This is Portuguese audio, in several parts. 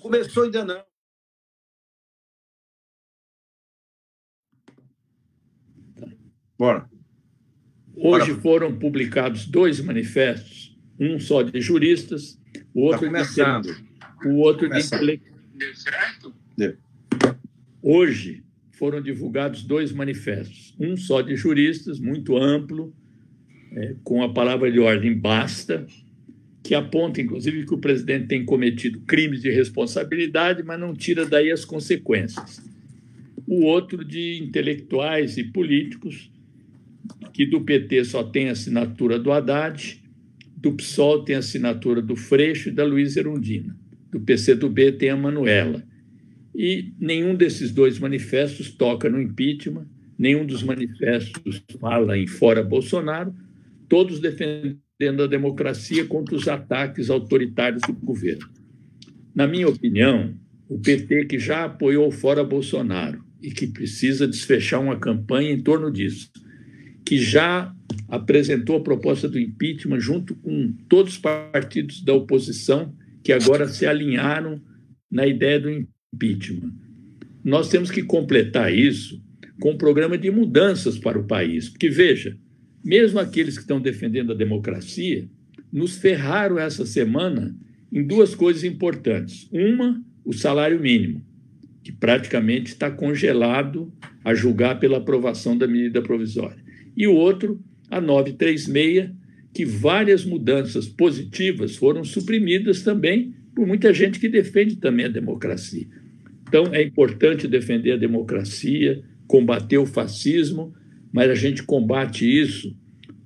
Começou ainda não. Bora. Hoje foram publicados 2 manifestos, um só de juristas, o outro de intelectuais. Hoje foram divulgados 2 manifestos, um só de juristas, muito amplo, com a palavra de ordem basta, que aponta, inclusive, que o presidente tem cometido crimes de responsabilidade, mas não tira daí as consequências. O outro de intelectuais e políticos, que do PT só tem a assinatura do Haddad, do PSOL tem a assinatura do Freixo e da Luísa Erundina, do PCdoB tem a Manuela. E nenhum desses 2 manifestos toca no impeachment, nenhum dos manifestos fala em fora Bolsonaro, todos defendendo a democracia contra os ataques autoritários do governo. Na minha opinião, o PT, que já apoiou fora Bolsonaro e que precisa desfechar uma campanha em torno disso, que já apresentou a proposta do impeachment junto com todos os partidos da oposição que agora se alinharam na ideia do impeachment. Nós temos que completar isso com um programa de mudanças para o país, porque, veja, mesmo aqueles que estão defendendo a democracia nos ferraram essa semana em 2 coisas importantes. Uma, o salário mínimo, que praticamente está congelado a julgar pela aprovação da medida provisória. E o outro, a 936, que várias mudanças positivas foram suprimidas também por muita gente que defende também a democracia. Então, é importante defender a democracia, combater o fascismo, mas a gente combate isso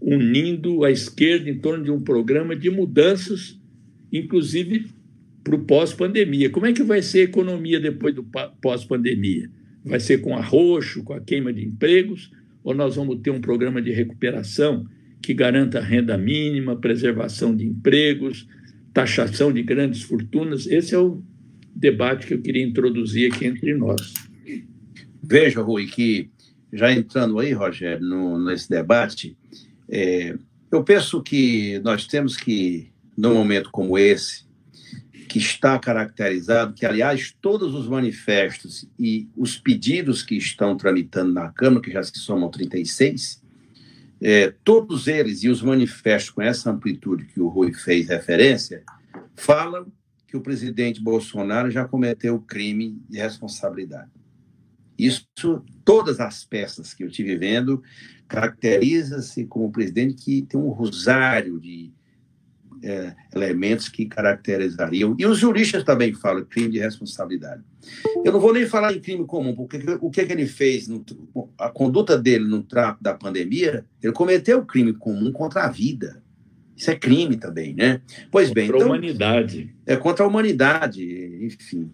unindo a esquerda em torno de um programa de mudanças, inclusive para o pós-pandemia. Como é que vai ser a economia depois do pós-pandemia? Vai ser com arroxo, com a queima de empregos, ou nós vamos ter um programa de recuperação que garanta renda mínima, preservação de empregos, taxação de grandes fortunas? Esse é o debate que eu queria introduzir aqui entre nós. Veja, Rui, que já entrando aí, Rogério, nesse debate, eu penso que nós temos que, num momento como esse, que está caracterizado, que, aliás, todos os manifestos e os pedidos que estão tramitando na Câmara, que já se somam 36, todos eles e os manifestos com essa amplitude que o Rui fez referência, falam que o presidente Bolsonaro já cometeu crime de responsabilidade. Isso, todas as peças que eu estive vendo, caracteriza-se como um presidente que tem um rosário de elementos que caracterizariam. E os juristas também falam crime de responsabilidade. Eu não vou nem falar em crime comum, porque o que ele fez, a conduta dele no trato da pandemia, ele cometeu crime comum contra a vida. Isso é crime também, né? Pois bem, contra a humanidade. Contra a humanidade, enfim.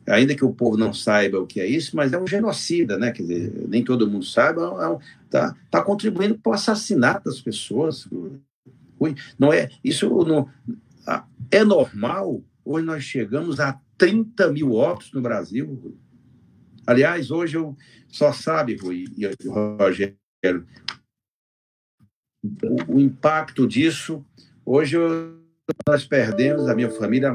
Ainda que o povo não saiba o que é isso, mas é um genocida, né? Quer dizer, nem todo mundo saiba, tá contribuindo para o assassinato das pessoas. Não é, isso não, é normal. Hoje nós chegamos a 30 mil óbitos no Brasil. Aliás, hoje eu só sabe, Rui e Rogério, o impacto disso. Hoje nós perdemos, a minha família,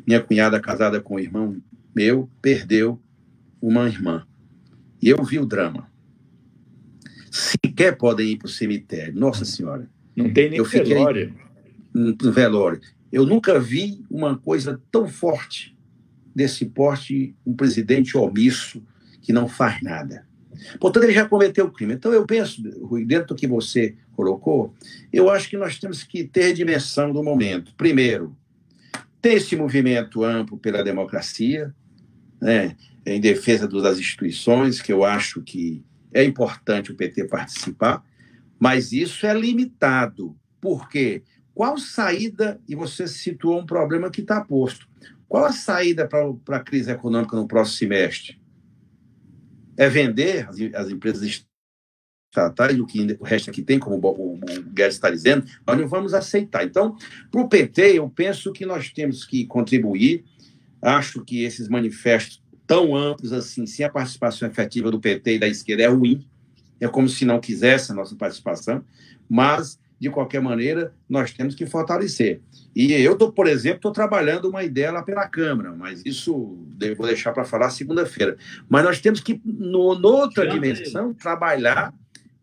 minha cunhada casada com um irmão meu, perdeu uma irmã. E eu vi o drama. Sequer podem ir para o cemitério. Nossa Senhora. Não tem nem velório. No velório. Eu nunca vi uma coisa tão forte desse porte, um presidente omisso que não faz nada. Portanto, ele já cometeu o crime. Então, eu penso, Rui, dentro do que você colocou, eu acho que nós temos que ter dimensão do momento. Primeiro, ter esse movimento amplo pela democracia, né, em defesa das instituições, que eu acho que é importante o PT participar, mas isso é limitado. Por quê? Qual saída, e você situou um problema que está posto, qual a saída para a crise econômica no próximo semestre? É vender as empresas estatais, o que o resto aqui tem, como o Guedes está dizendo, nós não vamos aceitar. Então, para o PT, eu penso que nós temos que contribuir. Acho que esses manifestos tão amplos assim, sem a participação efetiva do PT e da esquerda, é ruim. É como se não quisesse a nossa participação. Mas de qualquer maneira, nós temos que fortalecer. E eu, por exemplo, estou trabalhando uma ideia lá pela Câmara, mas isso vou deixar para falar segunda-feira. Mas nós temos que, noutra dimensão, trabalhar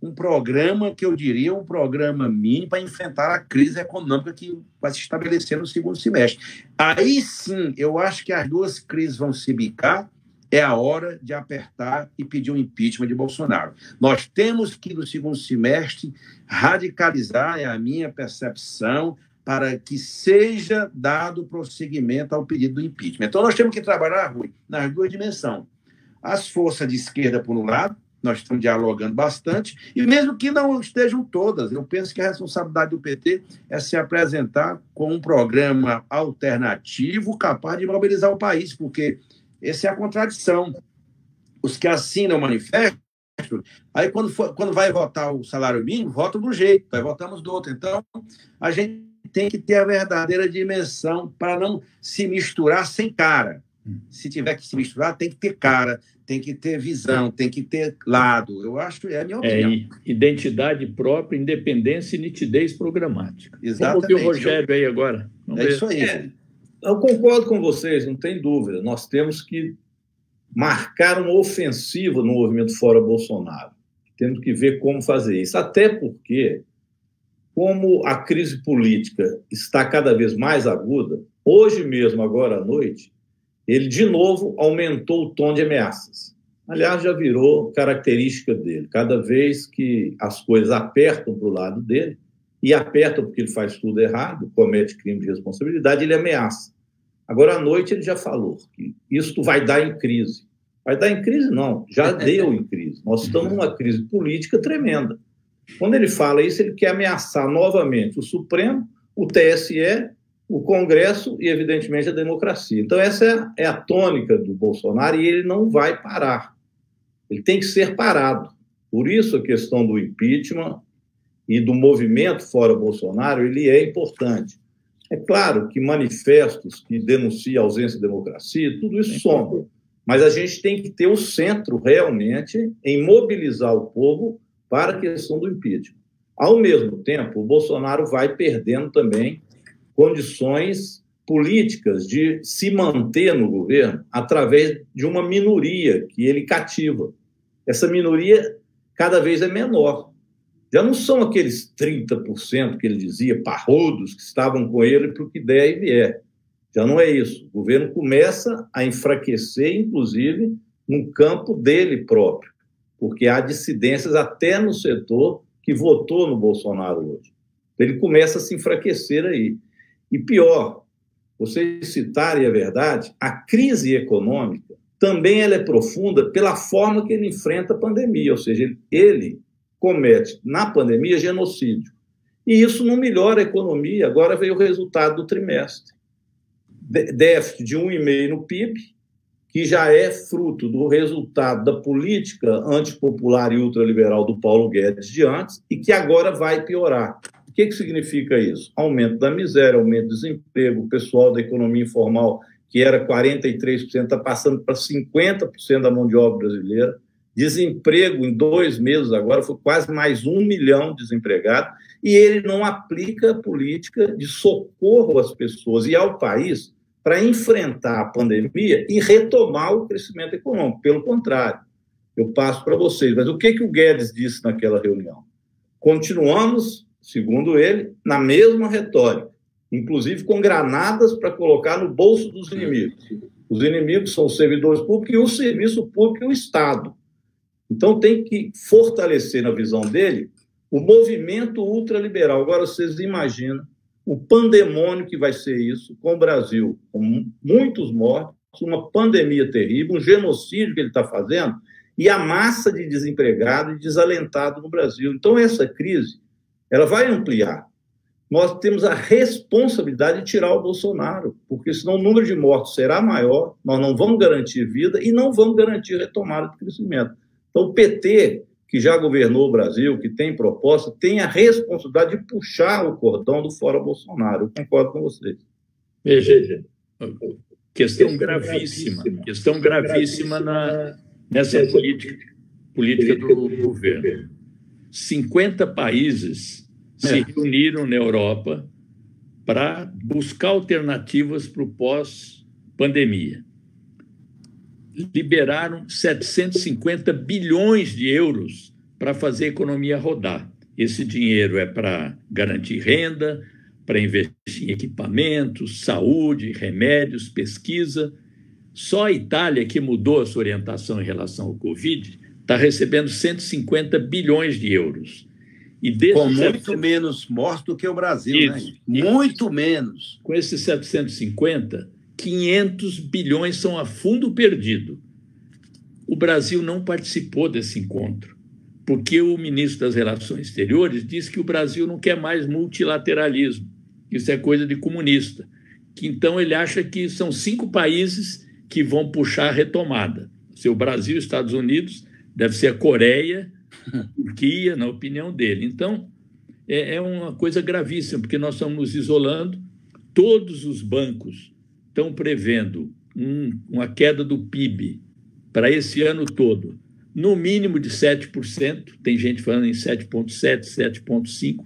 um programa que eu diria um programa mínimo para enfrentar a crise econômica que vai se estabelecer no segundo semestre. Aí sim, eu acho que as duas crises vão se bicar, é a hora de apertar e pedir o impeachment de Bolsonaro. Nós temos que, no segundo semestre, radicalizar, é a minha percepção, para que seja dado prosseguimento ao pedido do impeachment. Então, nós temos que trabalhar, Rui, nas duas dimensões. As forças de esquerda, por um lado, nós estamos dialogando bastante, e mesmo que não estejam todas, eu penso que a responsabilidade do PT é se apresentar com um programa alternativo capaz de mobilizar o país, porque essa é a contradição. Os que assinam o manifesto, aí quando vai votar o salário mínimo, votam de um jeito, aí votamos do outro. Então, a gente tem que ter a verdadeira dimensão para não se misturar sem cara. Se tiver que se misturar, tem que ter cara, tem que ter visão, tem que ter lado. Eu acho que é a minha opinião. Identidade própria, independência e nitidez programática. Exatamente. Vamos ouvir o Rogério aí agora. Vamos ver. Isso aí. Eu concordo com vocês, não tem dúvida. Nós temos que marcar uma ofensiva no movimento Fora Bolsonaro. Temos que ver como fazer isso. Até porque, como a crise política está cada vez mais aguda, hoje mesmo, agora à noite, ele, de novo, aumentou o tom de ameaças. Aliás, já virou característica dele. Cada vez que as coisas apertam para o lado dele, e apertam porque ele faz tudo errado, comete crime de responsabilidade, ele ameaça. Agora, à noite, ele já falou que isto vai dar em crise. Vai dar em crise? Não, já deu em crise. Nós estamos numa crise política tremenda. Quando ele fala isso, ele quer ameaçar novamente o Supremo, o TSE, o Congresso e, evidentemente, a democracia. Então, essa é a tônica do Bolsonaro e ele não vai parar. Ele tem que ser parado. Por isso, a questão do impeachment e do movimento Fora Bolsonaro, ele é importante. É claro que manifestos que denunciam a ausência de democracia, tudo isso soma. Mas a gente tem que ter o centro, realmente, em mobilizar o povo para a questão do impeachment. Ao mesmo tempo, o Bolsonaro vai perdendo também condições políticas de se manter no governo através de uma minoria que ele cativa. Essa minoria cada vez é menor. Já não são aqueles 30% que ele dizia, parrudos, que estavam com ele para o que der e vier. Já não é isso. O governo começa a enfraquecer, inclusive, no campo dele próprio, porque há dissidências até no setor que votou no Bolsonaro hoje. Ele começa a se enfraquecer aí. E pior, vocês citarem a verdade, a crise econômica também ela é profunda pela forma que ele enfrenta a pandemia, ou seja, ele comete na pandemia genocídio. E isso não melhora a economia. Agora veio o resultado do trimestre. Déficit de 1,5% no PIB, que já é fruto do resultado da política antipopular e ultraliberal do Paulo Guedes de antes e que agora vai piorar. O que significa isso? Aumento da miséria, aumento do desemprego, o pessoal da economia informal, que era 43%, está passando para 50% da mão de obra brasileira. Desemprego em 2 meses agora, foi quase mais 1 milhão de desempregados, e ele não aplica a política de socorro às pessoas e ao país para enfrentar a pandemia e retomar o crescimento econômico. Pelo contrário, eu passo para vocês. Mas o que o Guedes disse naquela reunião? Continuamos, segundo ele, na mesma retórica, inclusive com granadas para colocar no bolso dos inimigos. Os inimigos são os servidores públicos e o serviço público e o Estado. Então, tem que fortalecer, na visão dele, o movimento ultraliberal. Agora, vocês imaginam o pandemônio que vai ser isso com o Brasil, com muitos mortos, uma pandemia terrível, um genocídio que ele está fazendo, e a massa de desempregado e desalentado no Brasil. Então, essa crise ela vai ampliar. Nós temos a responsabilidade de tirar o Bolsonaro, porque senão o número de mortos será maior, nós não vamos garantir vida e não vamos garantir retomada de crescimento. Então, o PT, que já governou o Brasil, que tem proposta, tem a responsabilidade de puxar o cordão do Fora Bolsonaro. Eu concordo com vocês. Veja, questão gravíssima nessa política do governo. 50 países se reuniram na Europa para buscar alternativas para o pós-pandemia. Liberaram 750 bilhões de euros para fazer a economia rodar. Esse dinheiro é para garantir renda, para investir em equipamentos, saúde, remédios, pesquisa. Só a Itália, que mudou a sua orientação em relação ao Covid, está recebendo 150 bilhões de euros. E com muito menos mortos do que o Brasil, isso, né? Muito menos. Com esses 750, 500 bilhões são a fundo perdido. O Brasil não participou desse encontro, porque o ministro das Relações Exteriores disse que o Brasil não quer mais multilateralismo, isso é coisa de comunista. Que então ele acha que são 5 países que vão puxar a retomada. Se o Brasil, Estados Unidos, deve ser a Coreia, Turquia, na opinião dele. Então, é uma coisa gravíssima, porque nós estamos nos isolando. Todos os bancos estão prevendo uma queda do PIB para esse ano todo, no mínimo de 7%, tem gente falando em 7,7%, 7,5%.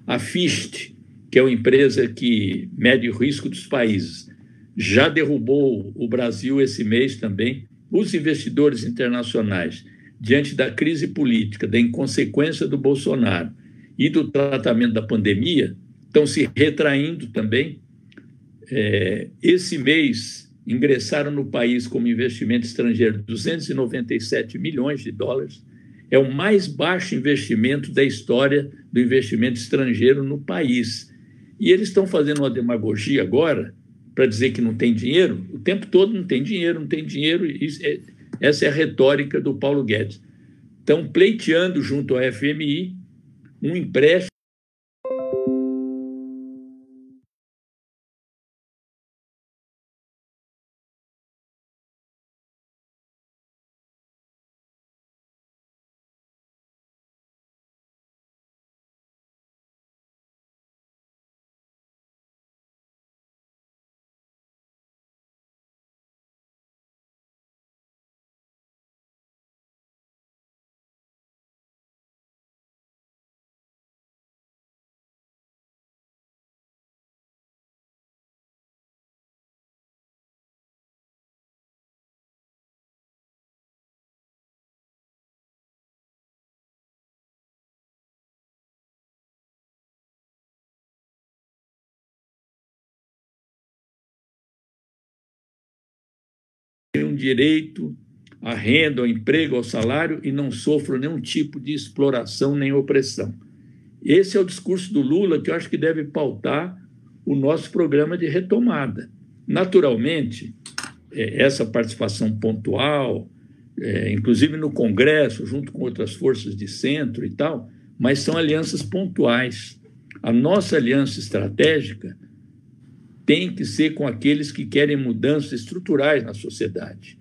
A FIST, que é uma empresa que mede o risco dos países, já derrubou o Brasil esse mês também. Os investidores internacionais, diante da crise política, da inconsequência do Bolsonaro e do tratamento da pandemia, estão se retraindo também. Esse mês, ingressaram no país como investimento estrangeiro 297 milhões de dólares. É o mais baixo investimento da história do investimento estrangeiro no país. E eles estão fazendo uma demagogia agora para dizer que não tem dinheiro. O tempo todo não tem dinheiro, não tem dinheiro. Essa é a retórica do Paulo Guedes. Estão pleiteando junto ao FMI um empréstimo um direito à renda, ao emprego, ao salário e não sofram nenhum tipo de exploração nem opressão. Esse é o discurso do Lula que eu acho que deve pautar o nosso programa de retomada. Naturalmente, essa participação pontual, inclusive no Congresso, junto com outras forças de centro e tal, mas são alianças pontuais. A nossa aliança estratégica tem que ser com aqueles que querem mudanças estruturais na sociedade,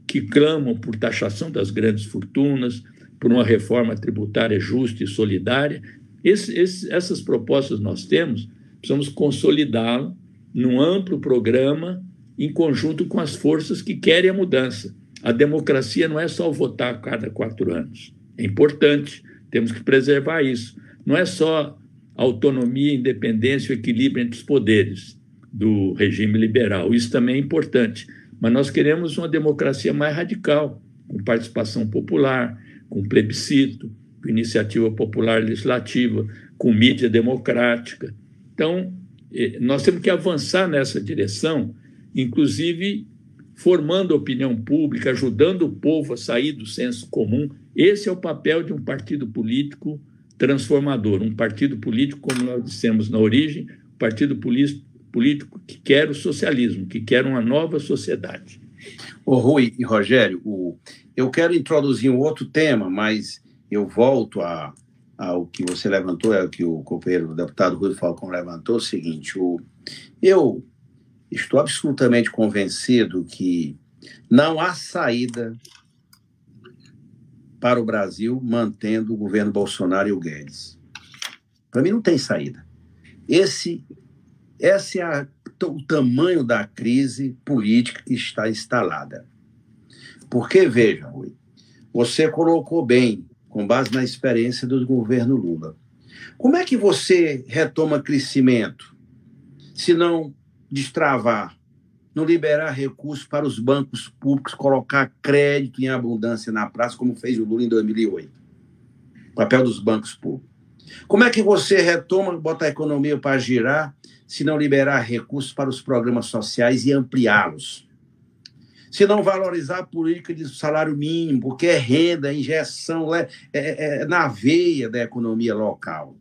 que clamam por taxação das grandes fortunas, por uma reforma tributária justa e solidária. Essas propostas nós temos, precisamos consolidá-las num amplo programa em conjunto com as forças que querem a mudança. A democracia não é só votar a cada 4 anos. É importante, temos que preservar isso. Não é só autonomia, independência e equilíbrio entre os poderes do regime liberal. Isso também é importante. Mas nós queremos uma democracia mais radical, com participação popular, com plebiscito, com iniciativa popular legislativa, com mídia democrática. Então, nós temos que avançar nessa direção, inclusive formando a opinião pública, ajudando o povo a sair do senso comum. Esse é o papel de um partido político transformador, um partido político, como nós dissemos na origem, um partido político que quer o socialismo, que quer uma nova sociedade. Ô Rui e Rogério, eu quero introduzir um outro tema, mas eu volto ao que você levantou, é o que o companheiro, o deputado Rui Falcão levantou, o seguinte, eu estou absolutamente convencido que não há saída para o Brasil mantendo o governo Bolsonaro e o Guedes. Para mim não tem saída. Esse é o tamanho da crise política que está instalada. Porque, veja, Rui, você colocou bem, com base na experiência do governo Lula, Como é que você retoma crescimento se não destravar, não liberar recursos para os bancos públicos, colocar crédito em abundância na praça, como fez o Lula em 2008? O papel dos bancos públicos. Como é que você retoma, bota a economia para girar, se não liberar recursos para os programas sociais e ampliá-los? Se não valorizar a política de salário mínimo, porque é renda, é injeção, é na veia da economia local.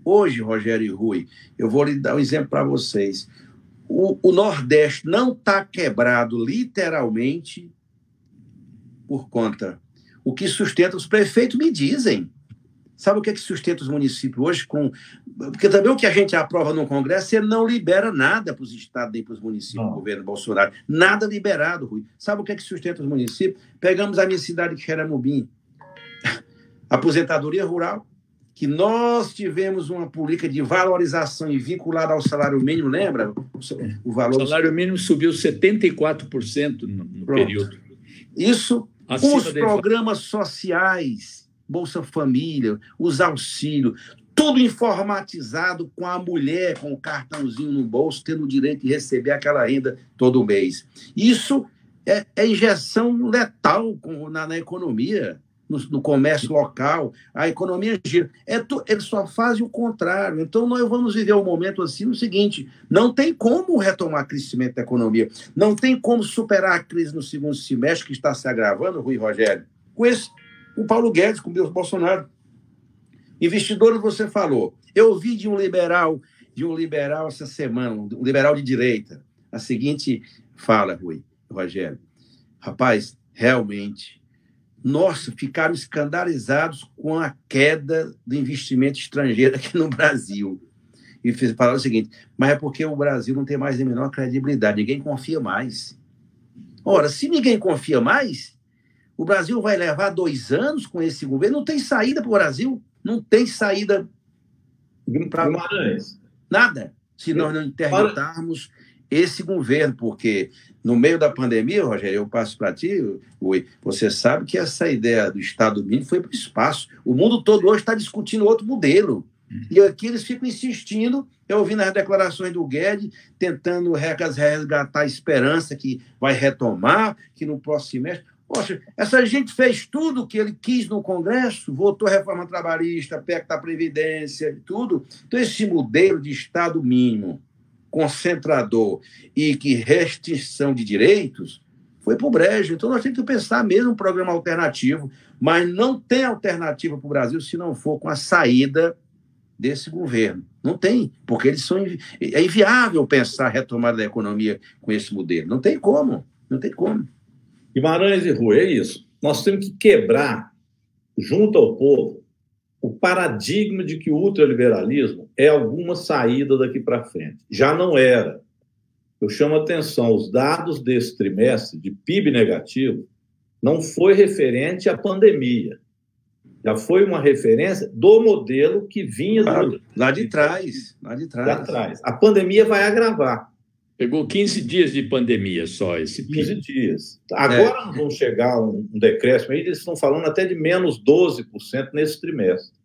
Hoje, Rogério e Rui, eu vou lhe dar um exemplo para vocês. O Nordeste não está quebrado, literalmente, por conta. O que sustenta, os prefeitos me dizem. Sabe o que sustenta os municípios hoje? Porque também o que a gente aprova no Congresso, ele não libera nada para os estados nem para os municípios, do governo Bolsonaro. Nada liberado, Rui. Sabe o que sustenta os municípios? Pegamos a minha cidade de Xeramobim, aposentadoria rural, que nós tivemos uma política de valorização e vinculada ao salário mínimo, lembra? O salário mínimo subiu 74% no período. Isso, com os programas sociais, Bolsa Família, os auxílios, tudo informatizado, com a mulher com o cartãozinho no bolso, tendo o direito de receber aquela renda todo mês. Isso é injeção letal na economia, no comércio local. A economia gira. Eles só fazem o contrário. Então, nós vamos viver um momento assim, no seguinte: não tem como retomar crescimento da economia, não tem como superar a crise no segundo semestre, que está se agravando, Rui Rogério, com o Paulo Guedes, com o Bolsonaro. Investidores, você falou. Eu ouvi de um liberal essa semana, um liberal de direita, a seguinte fala, Rui Rogério: rapaz, realmente, nossa, ficaram escandalizados com a queda do investimento estrangeiro aqui no Brasil. E falaram o seguinte: mas é porque o Brasil não tem mais a menor credibilidade, ninguém confia mais. Ora, se ninguém confia mais, o Brasil vai levar 2 anos com esse governo, não tem saída para o Brasil, não tem saída para nada, se nós não interditarmos esse governo, porque no meio da pandemia, Rogério, eu passo para ti, você sabe que essa ideia do Estado mínimo foi para o espaço. O mundo todo hoje está discutindo outro modelo. E aqui eles ficam insistindo, eu ouvi nas declarações do Guedes, tentando resgatar a esperança que vai retomar, que no próximo semestre. Poxa, essa gente fez tudo o que ele quis no Congresso, votou reforma trabalhista, PEC da Previdência, tudo. Então, esse modelo de Estado mínimo, concentrador e que restrição de direitos, foi para o brejo. Então, nós temos que pensar mesmo um programa alternativo, mas não tem alternativa para o Brasil se não for com a saída desse governo. Não tem, porque é inviável pensar a retomada da economia com esse modelo. Não tem como, não tem como. Guimarães e Rui, é isso. Nós temos que quebrar, junto ao povo, o paradigma de que o ultraliberalismo é alguma saída daqui para frente. Já não era. Eu chamo a atenção, os dados desse trimestre de PIB negativo não foi referente à pandemia. Já foi uma referência do modelo que vinha lá de trás. A pandemia vai agravar. Pegou 15 dias de pandemia só esse PIB. 15 dias. Agora nós vamos chegar a um decréscimo aí, eles estão falando até de menos 12% nesse trimestre.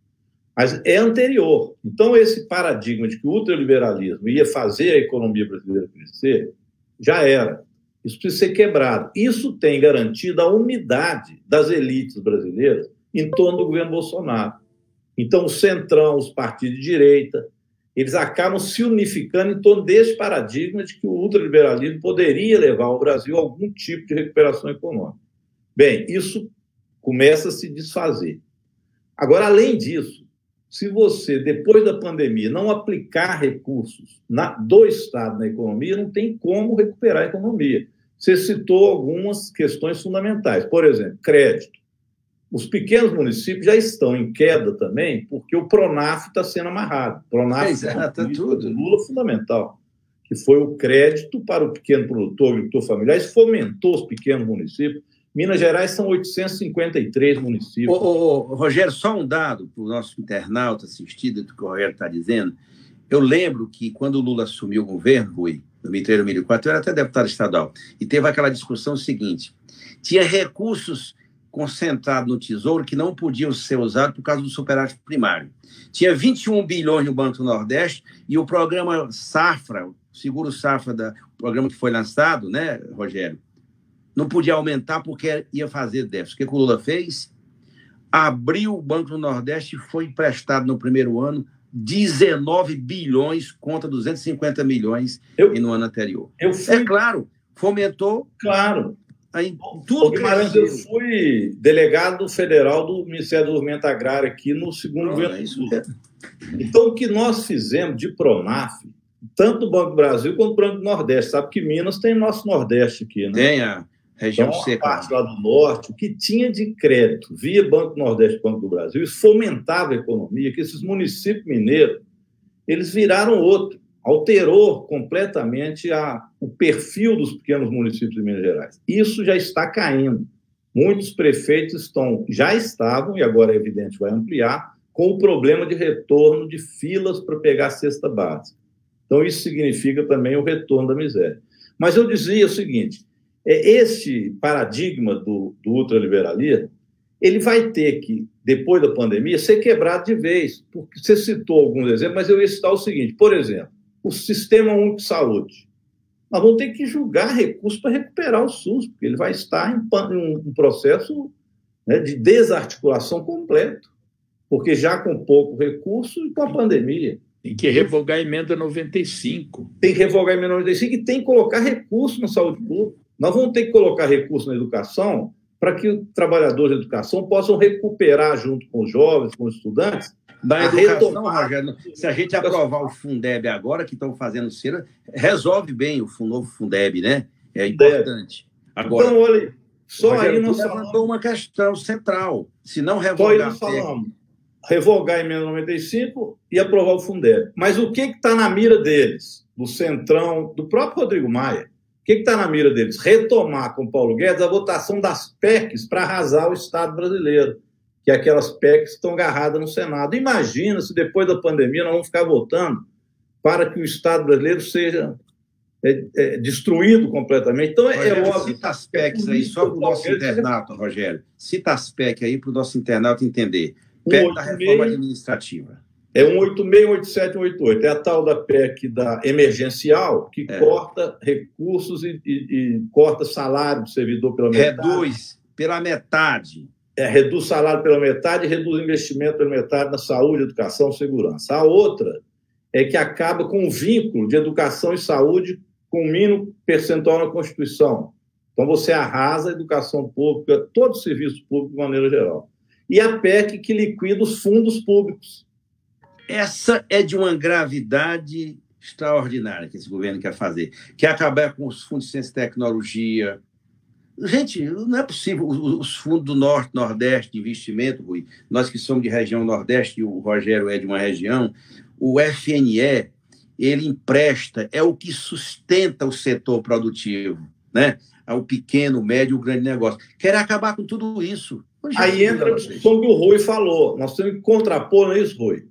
Mas é anterior. Então, esse paradigma de que o ultraliberalismo ia fazer a economia brasileira crescer, já era. Isso precisa ser quebrado. Isso tem garantido a unidade das elites brasileiras em torno do governo Bolsonaro. Então, o Centrão, os partidos de direita, eles acabam se unificando em torno desse paradigma de que o ultraliberalismo poderia levar o Brasil a algum tipo de recuperação econômica. Bem, isso começa a se desfazer. Agora, além disso, se você, depois da pandemia, não aplicar recursos do Estado na economia, não tem como recuperar a economia. Você citou algumas questões fundamentais. Por exemplo, crédito. Os pequenos municípios já estão em queda também, porque o Pronaf está sendo amarrado. Pronaf tudo. Lula fundamental, que foi o crédito para o pequeno produtor, agricultor familiar, isso fomentou os pequenos municípios. Minas Gerais são 853 municípios. Rogério, só um dado para o nosso internauta assistido do que o Rogério está dizendo. Eu lembro que quando o Lula assumiu o governo, Rui, 2003, 2004, eu era até deputado estadual, e teve aquela discussão seguinte: tinha recursos concentrado no Tesouro que não podiam ser usados por causa do superávit primário. Tinha 21 bilhões no Banco do Nordeste e o programa Safra, o Seguro Safra, o programa que foi lançado, né, Rogério, não podia aumentar porque ia fazer déficit. O que o Lula fez? Abriu o Banco do Nordeste e foi emprestado no primeiro ano 19 bilhões contra 250 milhões no ano anterior. É claro, fomentou... Claro. Aí, tudo Guimarães, eu fui delegado federal do Ministério do Desenvolvimento Agrário aqui no segundo governo. Então, o que nós fizemos de Pronaf, tanto o Banco do Brasil quanto o Banco do Nordeste, sabe que Minas tem nosso Nordeste aqui, né? Tem a região então, seca. A parte lá do Norte, o que tinha de crédito via Banco do Nordeste e Banco do Brasil, isso fomentava a economia, que esses municípios mineiros, eles viraram outro. Alterou completamente o perfil dos pequenos municípios de Minas Gerais. Isso já está caindo. Muitos prefeitos já estavam, e agora é evidente, vai ampliar, com o problema de retorno de filas para pegar a cesta básica. Então, isso significa também o retorno da miséria. Mas eu dizia o seguinte, esse paradigma do ultraliberalismo, ele vai ter que, depois da pandemia, ser quebrado de vez. Porque você citou alguns exemplos, mas eu ia citar o seguinte, por exemplo, o Sistema Único de Saúde. Nós vamos ter que julgar recursos para recuperar o SUS, porque ele vai estar em um processo, né, de desarticulação completo, porque já com pouco recurso e com a pandemia. Tem que revogar a emenda 95. Tem que revogar a emenda 95 e tem que colocar recurso na saúde pública. Nós vamos ter que colocar recurso na educação para que os trabalhadores da educação possam recuperar, junto com os jovens, com os estudantes, da educação, Rogério, se a gente aprovar o Fundeb agora, que estão fazendo cera, resolve bem o novo Fundeb, né? É importante. Agora, então, olha, só Rogério, aí nós levantou uma questão central. Se não revogar... Só aí nós falamos, revogar a emenda 95 e aprovar o Fundeb. Mas o que está na mira deles? Do Centrão, do próprio Rodrigo Maia. O que está na mira deles? Retomar com Paulo Guedes a votação das PECs para arrasar o Estado brasileiro, que é aquelas PECs que estão agarradas no Senado. Imagina se depois da pandemia nós vamos ficar votando para que o Estado brasileiro seja destruído completamente. Então, Rogério, óbvio. Cita as PECs aí só para o nosso internauta, Rogério. Cita as PECs aí para o nosso internauta entender. PEC da reforma administrativa. É 186, 187, 188. É a tal da PEC da emergencial, que corta recursos e corta salário do servidor pela metade. Reduz pela metade. Reduz salário pela metade e reduz investimento pela metade na saúde, educação, segurança. A outra é que acaba com o vínculo de educação e saúde com o mínimo percentual na Constituição. Então, você arrasa a educação pública, todo o serviço público de maneira geral. E a PEC que liquida os fundos públicos. Essa é de uma gravidade extraordinária que esse governo quer fazer, que é acabar com os fundos de ciência e tecnologia. Gente, não é possível. Os fundos do Norte, Nordeste de investimento, Rui, nós que somos de região Nordeste, e o Rogério é de uma região, o FNE, ele empresta, é o que sustenta o setor produtivo, né? O pequeno, o médio, o grande negócio. Quer acabar com tudo isso. Aí entra a discussão que o Rui falou. Nós temos que contrapor, não é isso, Rui?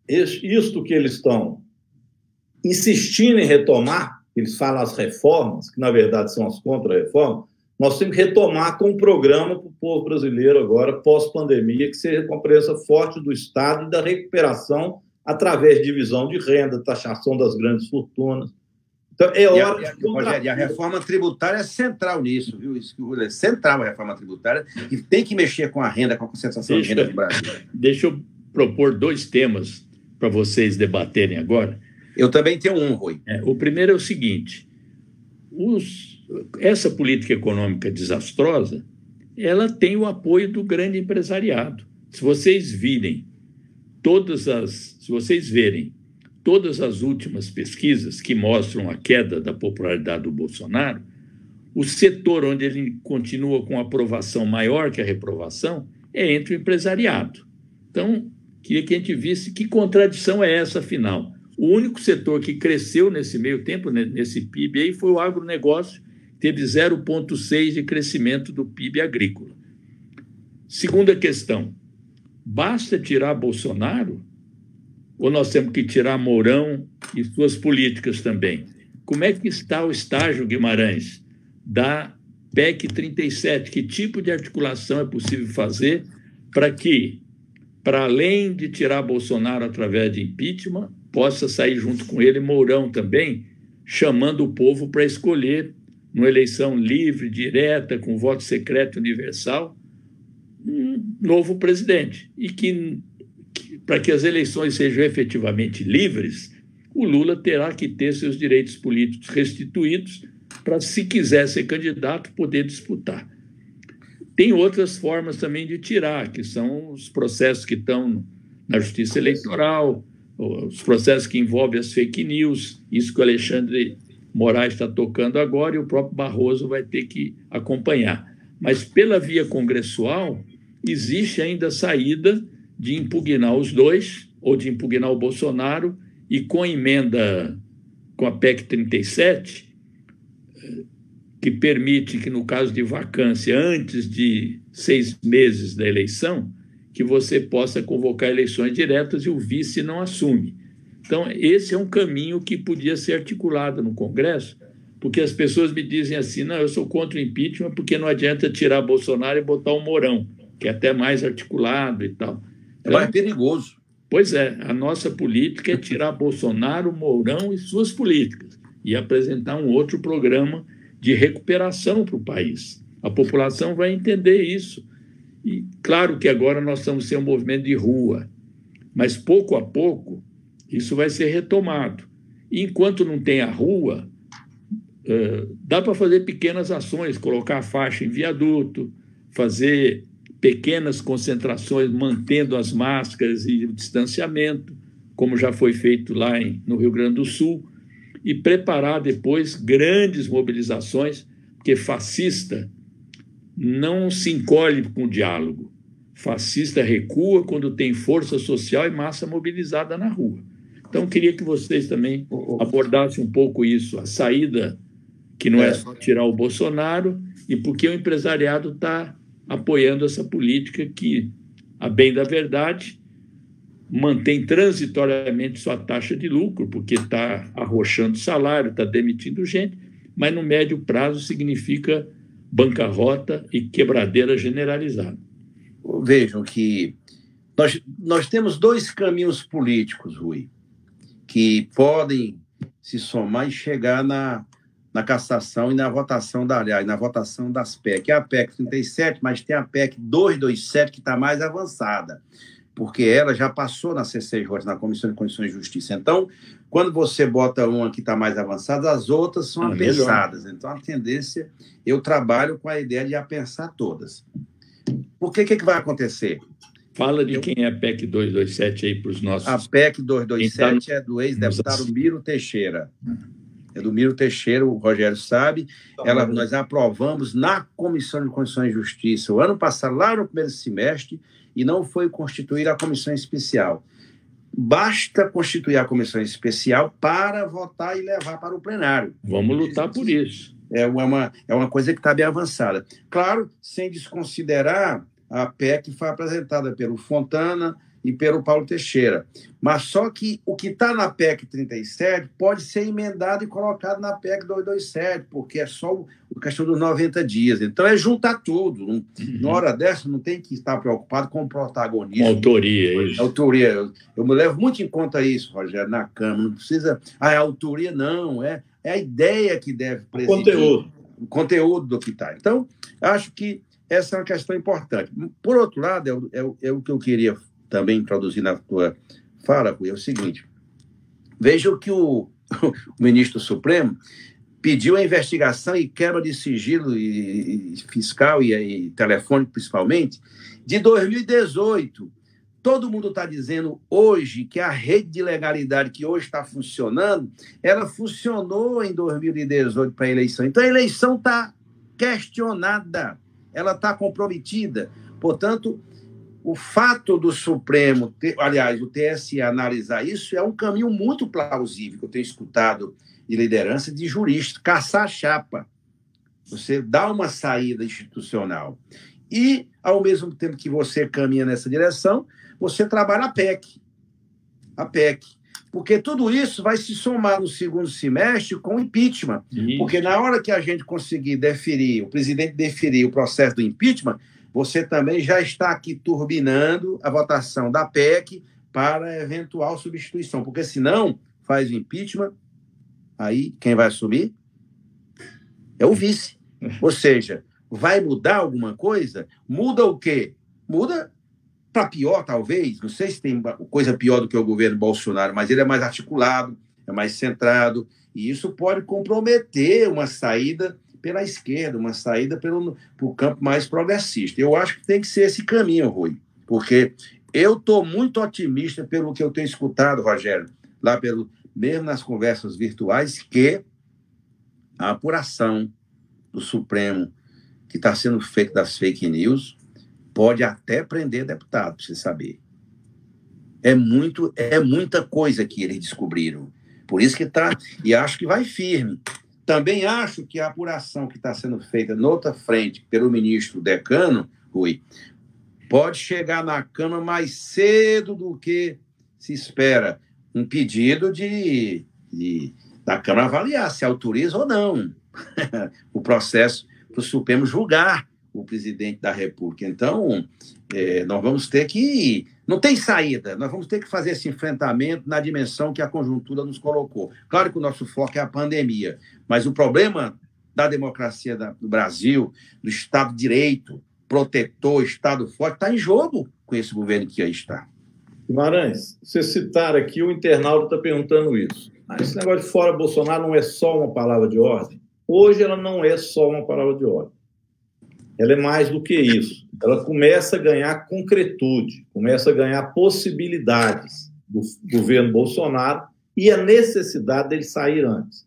Isto que eles estão insistindo em retomar, eles falam as reformas, que na verdade são as contra-reformas, nós temos que retomar com um programa para o povo brasileiro agora, pós-pandemia, que seja com a presença forte do Estado e da recuperação através de divisão de renda, taxação das grandes fortunas. Então, é hora de... Rogério, a reforma tributária é central nisso, viu? Isso é central a reforma tributária, e tem que mexer com a renda, com a concentração de renda do Brasil. Deixa eu propor 2 temas para vocês debaterem agora. Eu também tenho um, Rui. O primeiro é o seguinte: essa política econômica desastrosa, ela tem o apoio do grande empresariado. Se vocês verem todas as últimas pesquisas que mostram a queda da popularidade do Bolsonaro, o setor onde ele continua com aprovação maior que a reprovação é entre o empresariado. Então, queria que a gente visse que contradição é essa, afinal. O único setor que cresceu nesse meio tempo, nesse PIB, aí, foi o agronegócio, que teve 0,6% de crescimento do PIB agrícola. Segunda questão: basta tirar Bolsonaro ou nós temos que tirar Mourão e suas políticas também? Como é que está o estágio, Guimarães, da PEC 37, que tipo de articulação é possível fazer para que, para além de tirar Bolsonaro através de impeachment, possa sair junto com ele Mourão também, chamando o povo para escolher, numa eleição livre, direta, com voto secreto universal, um novo presidente. E que para que as eleições sejam efetivamente livres, o Lula terá que ter seus direitos políticos restituídos para, se quiser ser candidato, poder disputar. Tem outras formas também de tirar, que são os processos que estão na Justiça Eleitoral, os processos que envolvem as fake news, isso que o Alexandre Moraes está tocando agora e o próprio Barroso vai ter que acompanhar. Mas, pela via congressual, existe ainda a saída de impugnar os dois, ou de impugnar o Bolsonaro, e com a emenda, com a PEC 37, que permite que, no caso de vacância, antes de 6 meses da eleição, que você possa convocar eleições diretas e o vice não assume. Então, esse é um caminho que podia ser articulado no Congresso, porque as pessoas me dizem assim, não, eu sou contra o impeachment porque não adianta tirar Bolsonaro e botar o Mourão, que é até mais articulado e tal. É mais perigoso. Pois é, a nossa política é tirar Bolsonaro, Mourão e suas políticas e apresentar um outro programa de recuperação para o país. A população vai entender isso. E claro que agora nós estamos sem um movimento de rua, mas pouco a pouco isso vai ser retomado. E enquanto não tem a rua, dá para fazer pequenas ações, colocar a faixa em viaduto, fazer pequenas concentrações, mantendo as máscaras e o distanciamento, como já foi feito lá no Rio Grande do Sul, e preparar depois grandes mobilizações, porque fascista não se encolhe com o diálogo. Fascista recua quando tem força social e massa mobilizada na rua. Então, queria que vocês também abordassem um pouco isso, a saída, que não é só tirar o Bolsonaro, e porque o empresariado está apoiando essa política que, a bem da verdade, mantém transitoriamente sua taxa de lucro, porque está arrochando salário, está demitindo gente, mas no médio prazo significa bancarrota e quebradeira generalizada. Vejam que nós temos 2 caminhos políticos, Rui, que podem se somar e chegar na cassação e na votação na votação das PEC. É a PEC 37, mas tem a PEC 227 que está mais avançada, porque ela já passou na CCJ, na Comissão de Constituição e Justiça. Então, quando você bota uma que está mais avançada, as outras são apensadas. Então, a tendência, eu trabalho com a ideia de apensar todas. Por que vai acontecer? Fala de quem é a PEC 227 aí para os nossos... A PEC 227 é do ex-deputado Miro Teixeira. É do Miro Teixeira, o Rogério sabe. Nós aprovamos na Comissão de Constituição e Justiça o ano passado, lá no primeiro semestre, e não foi constituída a comissão especial. Basta constituir a comissão especial para votar e levar para o plenário. Vamos lutar por isso. É uma coisa que está bem avançada. Claro, sem desconsiderar a PEC que foi apresentada pelo Fontana e pelo Paulo Teixeira. Mas só que o que está na PEC 37 pode ser emendado e colocado na PEC 227, porque é só a questão dos 90 dias. Então, é juntar tudo. Na hora dessa, não tem que estar preocupado com o protagonismo. Autoria, isso. Autoria. Eu me levo muito em conta isso, Rogério, na Câmara. Não precisa... a autoria não, é a ideia que deve presidir. O conteúdo do que está. Então, acho que essa é uma questão importante. Por outro lado, é o que eu queria também introduzir na tua fala, Rui, é o seguinte. Veja que o ministro Supremo pediu a investigação e quebra de sigilo fiscal e telefônico, principalmente, de 2018. Todo mundo está dizendo hoje que a rede de legalidade que hoje está funcionando, ela funcionou em 2018 para a eleição. Então, a eleição está questionada, ela está comprometida. Portanto, o fato do Supremo, aliás, o TSE analisar isso é um caminho muito plausível que eu tenho escutado de liderança de juristas, caçar a chapa. Você dá uma saída institucional. E, ao mesmo tempo que você caminha nessa direção, você trabalha a PEC. Porque tudo isso vai se somar no segundo semestre com o impeachment. Isso. Porque na hora que a gente conseguir deferir, o presidente deferir o processo do impeachment, você também já está aqui turbinando a votação da PEC para eventual substituição. Porque senão, faz o impeachment, aí quem vai assumir é o vice. Ou seja, vai mudar alguma coisa? Muda o quê? Muda para pior, talvez. Não sei se tem coisa pior do que o governo Bolsonaro, mas ele é mais articulado, é mais centrado, e isso pode comprometer uma saída pela esquerda, uma saída para o campo mais progressista. Eu acho que tem que ser esse caminho, Rui, porque eu estou muito otimista pelo que eu tenho escutado, Rogério, lá mesmo nas conversas virtuais, que a apuração do Supremo que está sendo feita das fake news pode até prender deputado, para você saber. É muita coisa que eles descobriram. Por isso que está... E acho que vai firme. Também acho que a apuração que está sendo feita noutra frente pelo ministro Decano, Rui, pode chegar na Câmara mais cedo do que se espera. Um pedido da Câmara avaliar se autoriza ou não o processo para o Supremo julgar o presidente da República. Então, nós vamos ter que... Não tem saída, nós vamos ter que fazer esse enfrentamento na dimensão que a conjuntura nos colocou. Claro que o nosso foco é a pandemia, mas o problema da democracia do Brasil, do Estado de Direito, protetor, Estado forte, está em jogo com esse governo que aí está. Guimarães, você citar aqui, o internauta está perguntando isso. Esse negócio de fora Bolsonaro não é só uma palavra de ordem? Hoje ela não é só uma palavra de ordem. Ela é mais do que isso. Ela começa a ganhar concretude, começa a ganhar possibilidades do governo Bolsonaro e a necessidade dele sair antes.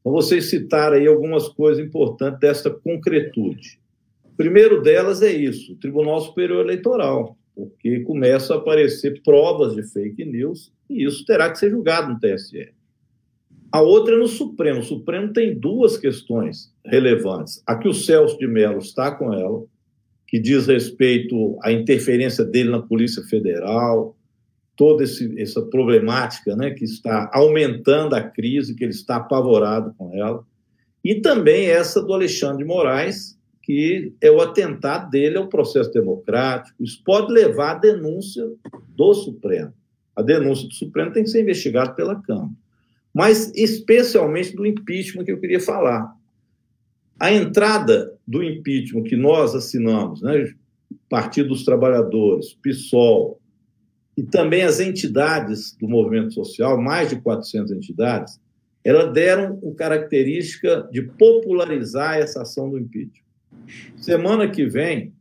Então, vocês citaram aí algumas coisas importantes dessa concretude. O primeiro delas é isso, o Tribunal Superior Eleitoral, porque começam a aparecer provas de fake news e isso terá que ser julgado no TSE. A outra é no Supremo. O Supremo tem duas questões relevantes. A que o Celso de Mello está com ela, que diz respeito à interferência dele na Polícia Federal, toda essa problemática, né, que está aumentando a crise, que ele está apavorado com ela. E também essa do Alexandre de Moraes, que é o atentado dele ao processo democrático. Isso pode levar à denúncia do Supremo. A denúncia do Supremo tem que ser investigada pela Câmara. Mas especialmente do impeachment que eu queria falar. A entrada do impeachment que nós assinamos, né, Partido dos Trabalhadores, PSOL, e também as entidades do movimento social, mais de 400 entidades, elas deram uma característica de popularizar essa ação do impeachment. Semana que vem,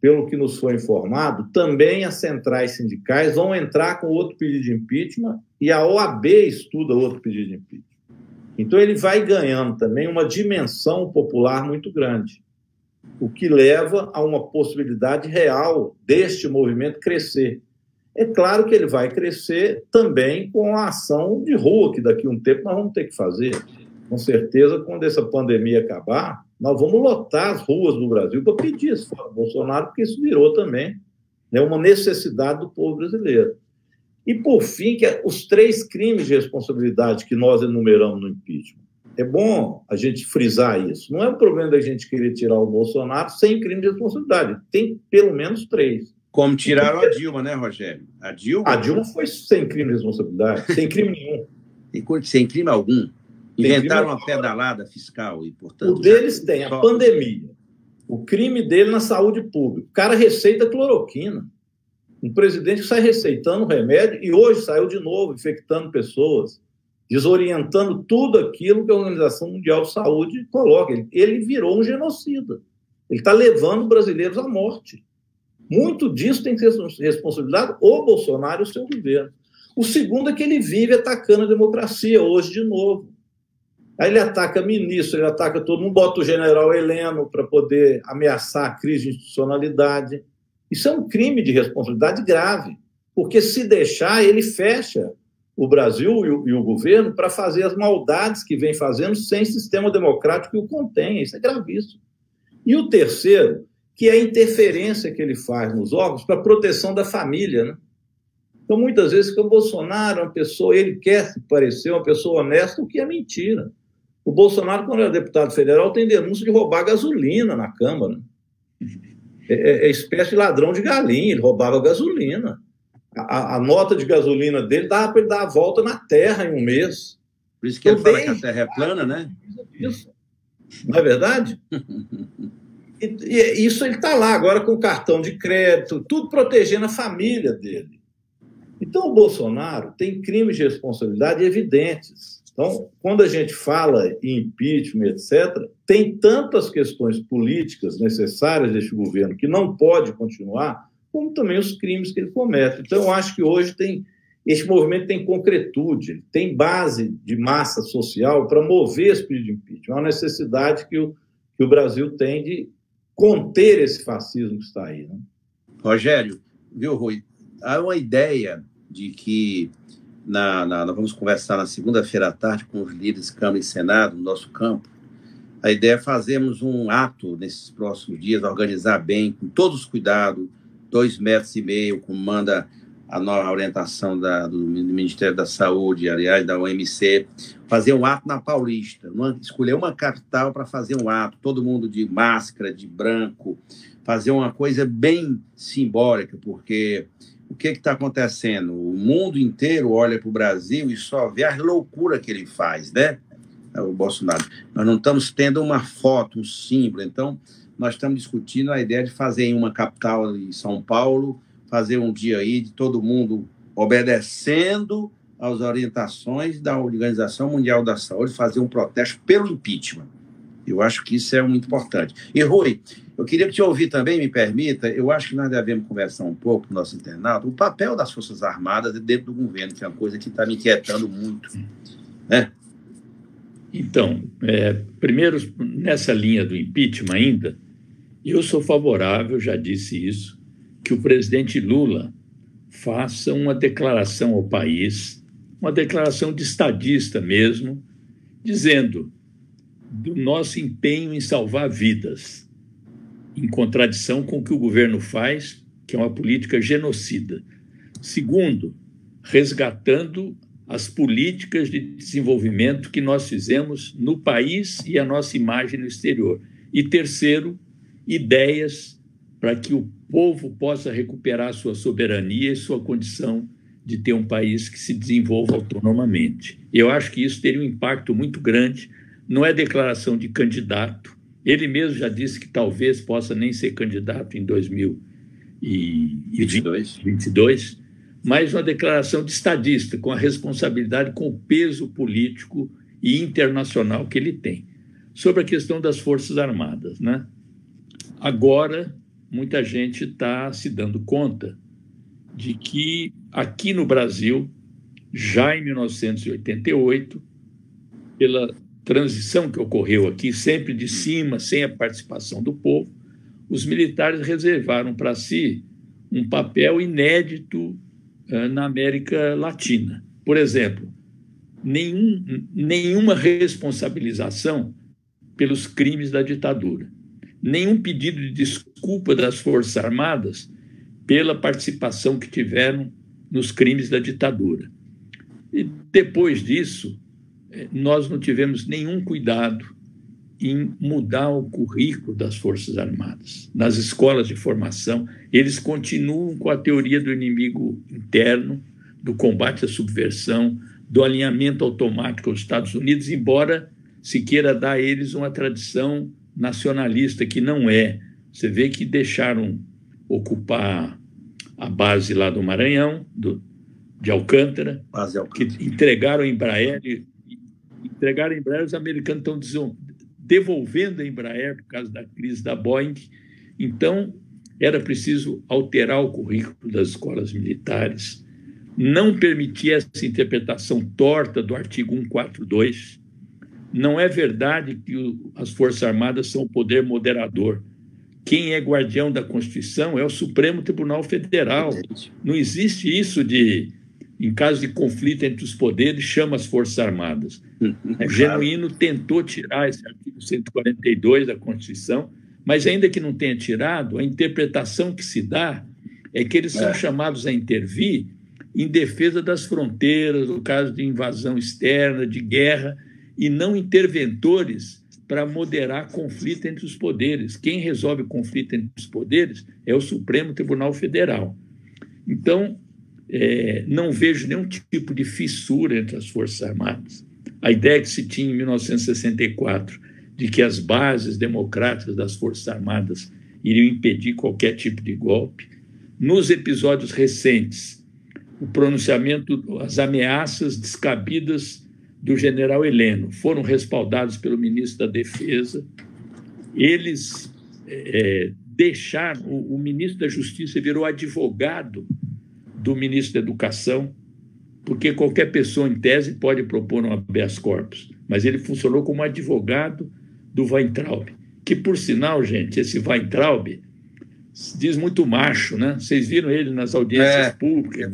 pelo que nos foi informado, também as centrais sindicais vão entrar com outro pedido de impeachment e a OAB estuda outro pedido de impeachment. Então, ele vai ganhando também uma dimensão popular muito grande, o que leva a uma possibilidade real deste movimento crescer. É claro que ele vai crescer também com a ação de rua, que daqui a um tempo nós vamos ter que fazer. Com certeza, quando essa pandemia acabar, nós vamos lotar as ruas do Brasil para pedir esse fora Bolsonaro, porque isso virou também, né, uma necessidade do povo brasileiro. E, por fim, os 3 crimes de responsabilidade que nós enumeramos no impeachment. É bom a gente frisar isso. Não é um problema da gente querer tirar o Bolsonaro sem crime de responsabilidade. Tem pelo menos 3. Como tiraram a Dilma, né, Rogério? A Dilma foi sem crime de responsabilidade, sem crime nenhum. Sem crime algum. Inventaram uma pedalada fiscal e, portanto... O deles tem a pandemia, o crime dele na saúde pública. O cara receita cloroquina. Um presidente que sai receitando remédio e hoje saiu de novo infectando pessoas, desorientando tudo aquilo que a Organização Mundial de Saúde coloca. Ele virou um genocida. Ele está levando brasileiros à morte. Muito disso tem que ser responsabilidade o Bolsonaro e o seu governo. O segundo é que ele vive atacando a democracia hoje de novo. Aí ele ataca ministro, ele ataca todo mundo, bota o general Heleno para poder ameaçar a crise de institucionalidade. Isso é um crime de responsabilidade grave, porque se deixar, ele fecha o Brasil e o governo para fazer as maldades que vem fazendo sem sistema democrático que o contenha. Isso é gravíssimo. E o terceiro, que é a interferência que ele faz nos órgãos para a proteção da família, né? Então, muitas vezes, que o Bolsonaro é uma pessoa, ele quer se parecer uma pessoa honesta, o que é mentira. O Bolsonaro, quando era deputado federal, tem denúncia de roubar gasolina na Câmara. É espécie de ladrão de galinha, ele roubava gasolina. A nota de gasolina dele dava para ele dar a volta na Terra em um mês. Por isso que ele fala que a Terra é plana, né? Isso. Não é verdade? E isso ele está lá agora com o cartão de crédito, tudo protegendo a família dele. Então, o Bolsonaro tem crimes de responsabilidade evidentes. Então, quando a gente fala em impeachment, etc., tem tantas questões políticas necessárias deste governo que não pode continuar, como também os crimes que ele comete. Então, eu acho que hoje este movimento tem concretude, tem base de massa social para mover esse pedido de impeachment. É uma necessidade que o Brasil tem de conter esse fascismo que está aí. Né? Rogério, viu, Rui? Há uma ideia de que nós vamos conversar na segunda-feira à tarde com os líderes Câmara e Senado, no nosso campo. A ideia é fazermos um ato nesses próximos dias, organizar bem, com todos os cuidados, 2,5 metros, como manda a nova orientação do Ministério da Saúde, aliás, da OMC, fazer um ato na Paulista, escolher uma capital para fazer um ato, todo mundo de máscara, de branco, fazer uma coisa bem simbólica, porque o que está acontecendo? O mundo inteiro olha para o Brasil e só vê a loucura que ele faz, né? O Bolsonaro. Nós não estamos tendo uma foto, um símbolo, então nós estamos discutindo a ideia de fazer em uma capital, em São Paulo, fazer um dia aí de todo mundo obedecendo às orientações da Organização Mundial da Saúde, fazer um protesto pelo impeachment. Eu acho que isso é muito importante. E, Rui, eu queria te ouvir também, me permita, eu acho que nós devemos conversar um pouco com o nosso internauta, o papel das Forças Armadas dentro do governo, que é uma coisa que está me inquietando muito. Né? Então, primeiro, nessa linha do impeachment ainda, eu sou favorável, já disse isso, que o presidente Lula faça uma declaração ao país, uma declaração de estadista mesmo, dizendo do nosso empenho em salvar vidas, em contradição com o que o governo faz, que é uma política genocida. Segundo, resgatando as políticas de desenvolvimento que nós fizemos no país e a nossa imagem no exterior. E terceiro, ideias para que o povo possa recuperar sua soberania e sua condição de ter um país que se desenvolva autonomamente. Eu acho que isso teria um impacto muito grande. Não é declaração de candidato. Ele mesmo já disse que talvez possa nem ser candidato em 2022, mas uma declaração de estadista, com a responsabilidade, com o peso político e internacional que ele tem. Sobre a questão das Forças Armadas, né? Agora, muita gente está se dando conta de que aqui no Brasil, já em 1988, pela transição que ocorreu aqui, sempre de cima, sem a participação do povo, os militares reservaram para si um papel inédito na América Latina. Por exemplo, nenhuma responsabilização pelos crimes da ditadura, nenhum pedido de desculpa das Forças Armadas pela participação que tiveram nos crimes da ditadura. E depois disso, nós não tivemos nenhum cuidado em mudar o currículo das Forças Armadas. Nas escolas de formação, eles continuam com a teoria do inimigo interno, do combate à subversão, do alinhamento automático aos Estados Unidos, embora se queira dar a eles uma tradição nacionalista, que não é. Você vê que deixaram ocupar a base lá do Maranhão, de Alcântara, que entregaram a Embraer, os americanos estão devolvendo a Embraer por causa da crise da Boeing. Então, era preciso alterar o currículo das escolas militares, não permitir essa interpretação torta do artigo 142. Não é verdade que as Forças Armadas são o poder moderador. Quem é guardião da Constituição é o Supremo Tribunal Federal. Não existe isso de, em caso de conflito entre os poderes, chama as Forças Armadas. O Genuíno tentou tirar esse artigo 142 da Constituição, mas ainda que não tenha tirado, a interpretação que se dá é que eles são chamados a intervir em defesa das fronteiras, no caso de invasão externa, de guerra, e não interventores para moderar conflito entre os poderes. Quem resolve conflito entre os poderes é o Supremo Tribunal Federal. Então, não vejo nenhum tipo de fissura entre as Forças Armadas. A ideia que se tinha em 1964 de que as bases democráticas das Forças Armadas iriam impedir qualquer tipo de golpe. Nos episódios recentes, o pronunciamento, as ameaças descabidas do general Heleno foram respaldados pelo ministro da Defesa. Eles deixaram, o ministro da Justiça virou advogado do ministro da Educação, porque qualquer pessoa, em tese, pode propor um habeas corpus, mas ele funcionou como advogado do Weintraub, que, por sinal, gente, esse Weintraub diz muito macho, né? Vocês viram ele nas audiências públicas,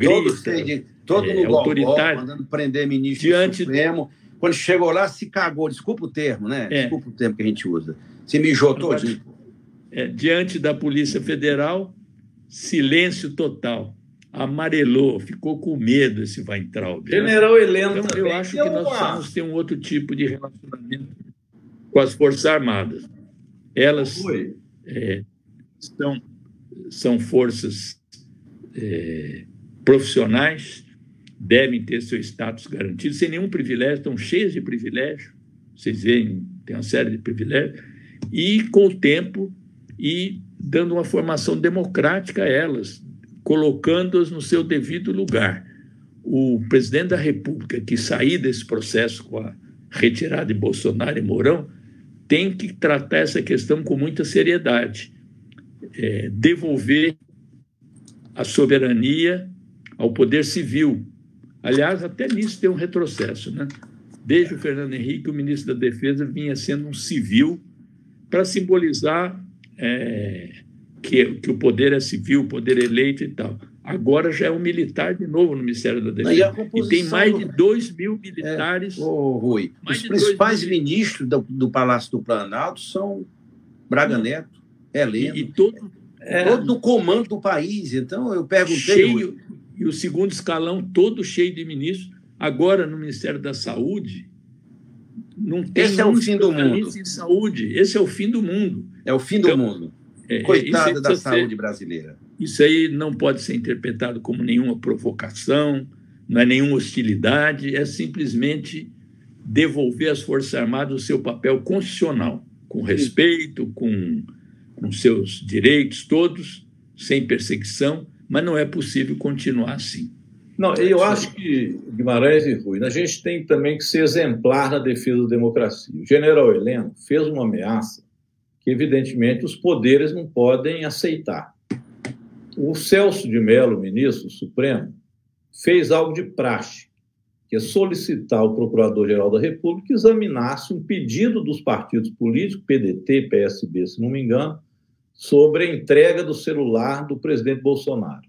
todo no autoritário, mandando prender ministro do Supremo. Quando chegou lá, se cagou, desculpa o termo, né? Desculpa o termo que a gente usa. Se mijou todinho. Diante da Polícia Federal, silêncio total. Amarelou, ficou com medo esse Weintraub. General Heleno então, eu acho que nós precisamos ter um outro tipo de relacionamento com as Forças Armadas. Elas são forças profissionais, devem ter seu status garantido, sem nenhum privilégio, estão cheias de privilégio, vocês veem, tem uma série de privilégios, e com o tempo, e dando uma formação democrática a elas, colocando-as no seu devido lugar. O presidente da República, que sair desse processo com a retirada de Bolsonaro e Mourão, tem que tratar essa questão com muita seriedade. Devolver a soberania ao poder civil. Aliás, até nisso tem um retrocesso, né? Desde o Fernando Henrique, o ministro da Defesa vinha sendo um civil para simbolizar que o poder é civil, o poder eleito e tal. Agora já é um militar de novo no Ministério da Defesa. E tem mais de 2 mil militares. Rui, os principais ministros do Palácio do Planalto são Braga Neto, Heleno, e todo o comando do país. Então, eu perguntei... E o segundo escalão todo cheio de ministros. Agora, no Ministério da Saúde, não tem esse é o fim do mundo. Em saúde. Esse é o fim do mundo. É o fim do mundo. Coitada da saúde brasileira. Isso aí não pode ser interpretado como nenhuma provocação, não é nenhuma hostilidade, é simplesmente devolver às Forças Armadas o seu papel constitucional, com respeito, com seus direitos todos, sem perseguição, mas não é possível continuar assim. Não, eu acho que, Guimarães e Rui, a gente tem também que ser exemplar na defesa da democracia. O general Heleno fez uma ameaça que, evidentemente, os poderes não podem aceitar. O Celso de Mello, ministro do Supremo, fez algo de praxe, que é solicitar ao Procurador-Geral da República que examinasse um pedido dos partidos políticos, PDT, PSB, se não me engano, sobre a entrega do celular do presidente Bolsonaro.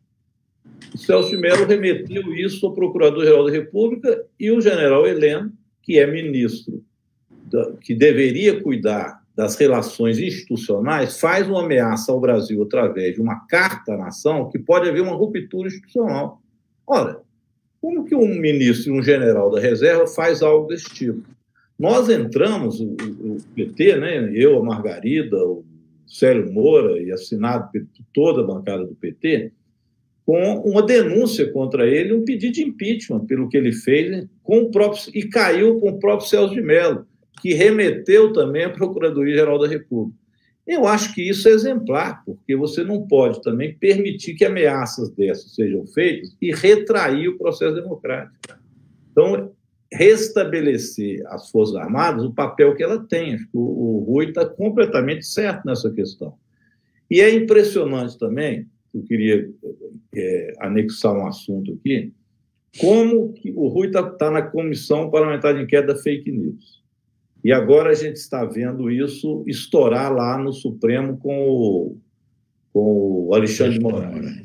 O Celso de Mello remeteu isso ao Procurador-Geral da República e o general Heleno, que é ministro, que deveria cuidar das relações institucionais, faz uma ameaça ao Brasil através de uma carta à nação que pode haver uma ruptura institucional. Ora, como que um ministro e um general da reserva faz algo desse tipo? Nós entramos, o PT, né, eu, a Margarida, o Célio Moura, e assinado por toda a bancada do PT, com uma denúncia contra ele, um pedido de impeachment pelo que ele fez e caiu com o próprio Celso de Mello, que remeteu também à Procuradoria-Geral da República. Eu acho que isso é exemplar, porque você não pode também permitir que ameaças dessas sejam feitas e retrair o processo democrático. Então, restabelecer as Forças Armadas, o papel que ela tem. Acho que o Rui está completamente certo nessa questão. E é impressionante também, eu queria anexar um assunto aqui, como que o Rui está na Comissão Parlamentar de Inquérito da Fake News. E agora a gente está vendo isso estourar lá no Supremo com o Alexandre de Moraes.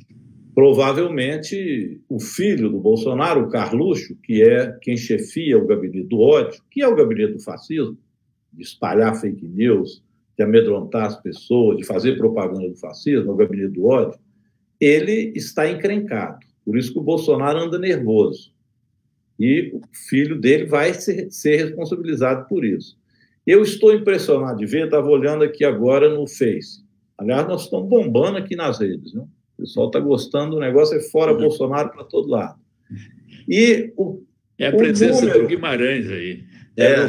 Provavelmente o filho do Bolsonaro, o Carluxo, que é quem chefia o gabinete do ódio, que é o gabinete do fascismo, de espalhar fake news, de amedrontar as pessoas, de fazer propaganda do fascismo, o gabinete do ódio, ele está encrencado. Por isso que o Bolsonaro anda nervoso. E o filho dele vai ser responsabilizado por isso. Eu estou impressionado de ver, estava olhando aqui agora no Face. Aliás, nós estamos bombando aqui nas redes, né? O pessoal está gostando do negócio, é fora Bolsonaro para todo lado. E é a presença do Guimarães aí.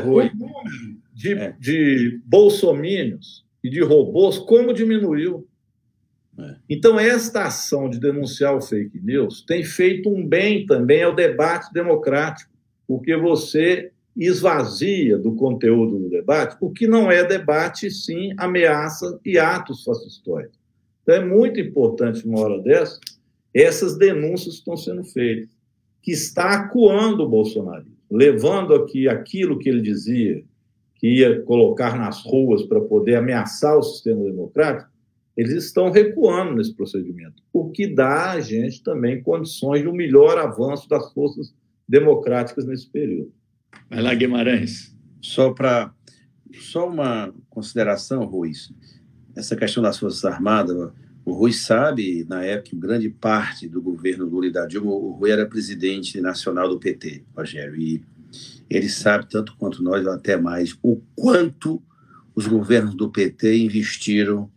O número de bolsomínios e de robôs, como diminuiu. Então, esta ação de denunciar o fake news tem feito um bem também ao debate democrático, porque você esvazia do conteúdo do debate o que não é debate, sim ameaça e atos fascistóides. Então, é muito importante, numa hora dessa, essas denúncias que estão sendo feitas, que está acuando o bolsonarismo, levando aqui aquilo que ele dizia que ia colocar nas ruas para poder ameaçar o sistema democrático. Eles estão recuando nesse procedimento, o que dá a gente também condições de um melhor avanço das forças democráticas nesse período. Vai lá, Guimarães. Só uma consideração, Rui. Essa questão das Forças Armadas, o Rui sabe, na época, grande parte do governo Lula e da Dilma, o Rui era presidente nacional do PT, Rogério, e ele sabe, tanto quanto nós, até mais, o quanto os governos do PT investiram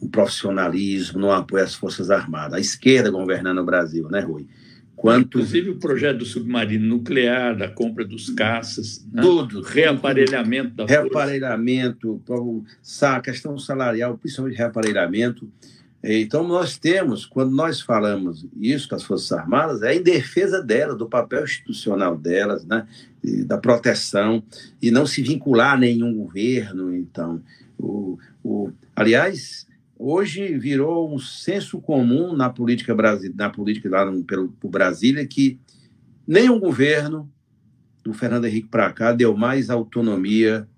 no profissionalismo, no apoio às Forças Armadas. A esquerda governando o Brasil, né, Rui? Inclusive o projeto do submarino nuclear, da compra dos caças, né? Tudo. Reaparelhamento da reaparelhamento, a questão salarial, principalmente reaparelhamento. Então, nós temos, quando nós falamos isso com as Forças Armadas, é em defesa delas, do papel institucional delas, né? Da proteção, e não se vincular a nenhum governo. Então, aliás, hoje virou um senso comum na política lá pelo Brasília que nenhum governo do Fernando Henrique para cá deu mais autonomia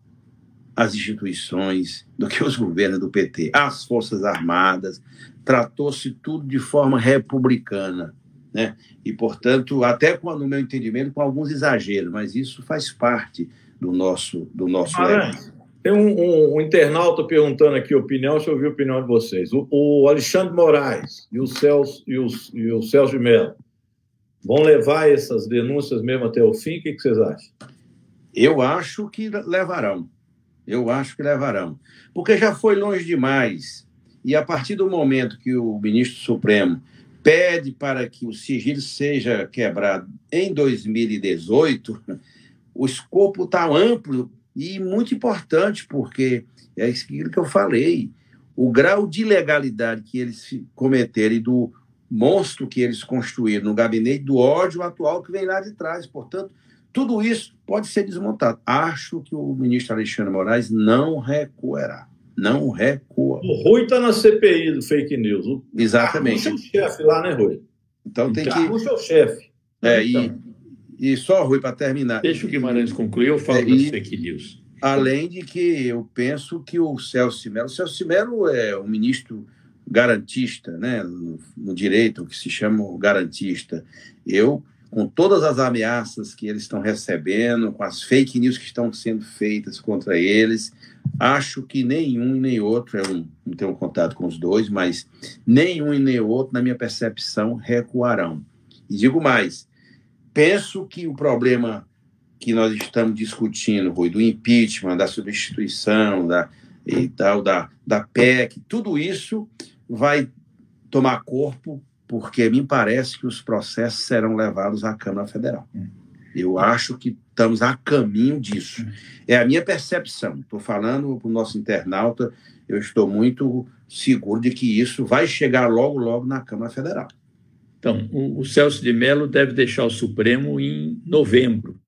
às instituições do que os governos do PT, às Forças Armadas. Tratou-se tudo de forma republicana, né? E, portanto, até no meu entendimento, com alguns exageros, mas isso faz parte do nosso legado. Tem um internauta perguntando aqui a opinião, deixa eu ouvir a opinião de vocês. O Alexandre Moraes e o Celso de Mello vão levar essas denúncias mesmo até o fim? O que vocês acham? Eu acho que levarão. Porque já foi longe demais. E a partir do momento que o ministro Supremo pede para que o sigilo seja quebrado em 2018, o escopo está amplo e muito importante, porque é aquilo que eu falei, o grau de ilegalidade que eles cometeram e do monstro que eles construíram no gabinete do ódio atual que vem lá de trás. Portanto, tudo isso pode ser desmontado. Acho que o ministro Alexandre Moraes não recuará. Não recua. O Rui está na CPI do fake news. Exatamente. O chefe lá, né, Rui? Então tem que... O seu chefe. E só, Rui, para terminar. Deixa o Guimarães concluir, eu falo das fake news. Além de que eu penso que o Celso de Mello é um ministro garantista, né, no direito, o que se chama garantista. Eu, com todas as ameaças que eles estão recebendo, com as fake news que estão sendo feitas contra eles, acho que nenhum e nem outro, eu não tenho contato com os dois, mas nenhum e nem outro, na minha percepção, recuarão. E digo mais, penso que o problema que nós estamos discutindo, Rui, do impeachment, da substituição, da PEC, tudo isso vai tomar corpo, porque me parece que os processos serão levados à Câmara Federal. Eu acho que estamos a caminho disso. É a minha percepção. Estou falando para o nosso internauta, eu estou muito seguro de que isso vai chegar logo, logo na Câmara Federal. Então, o Celso de Mello deve deixar o Supremo em novembro.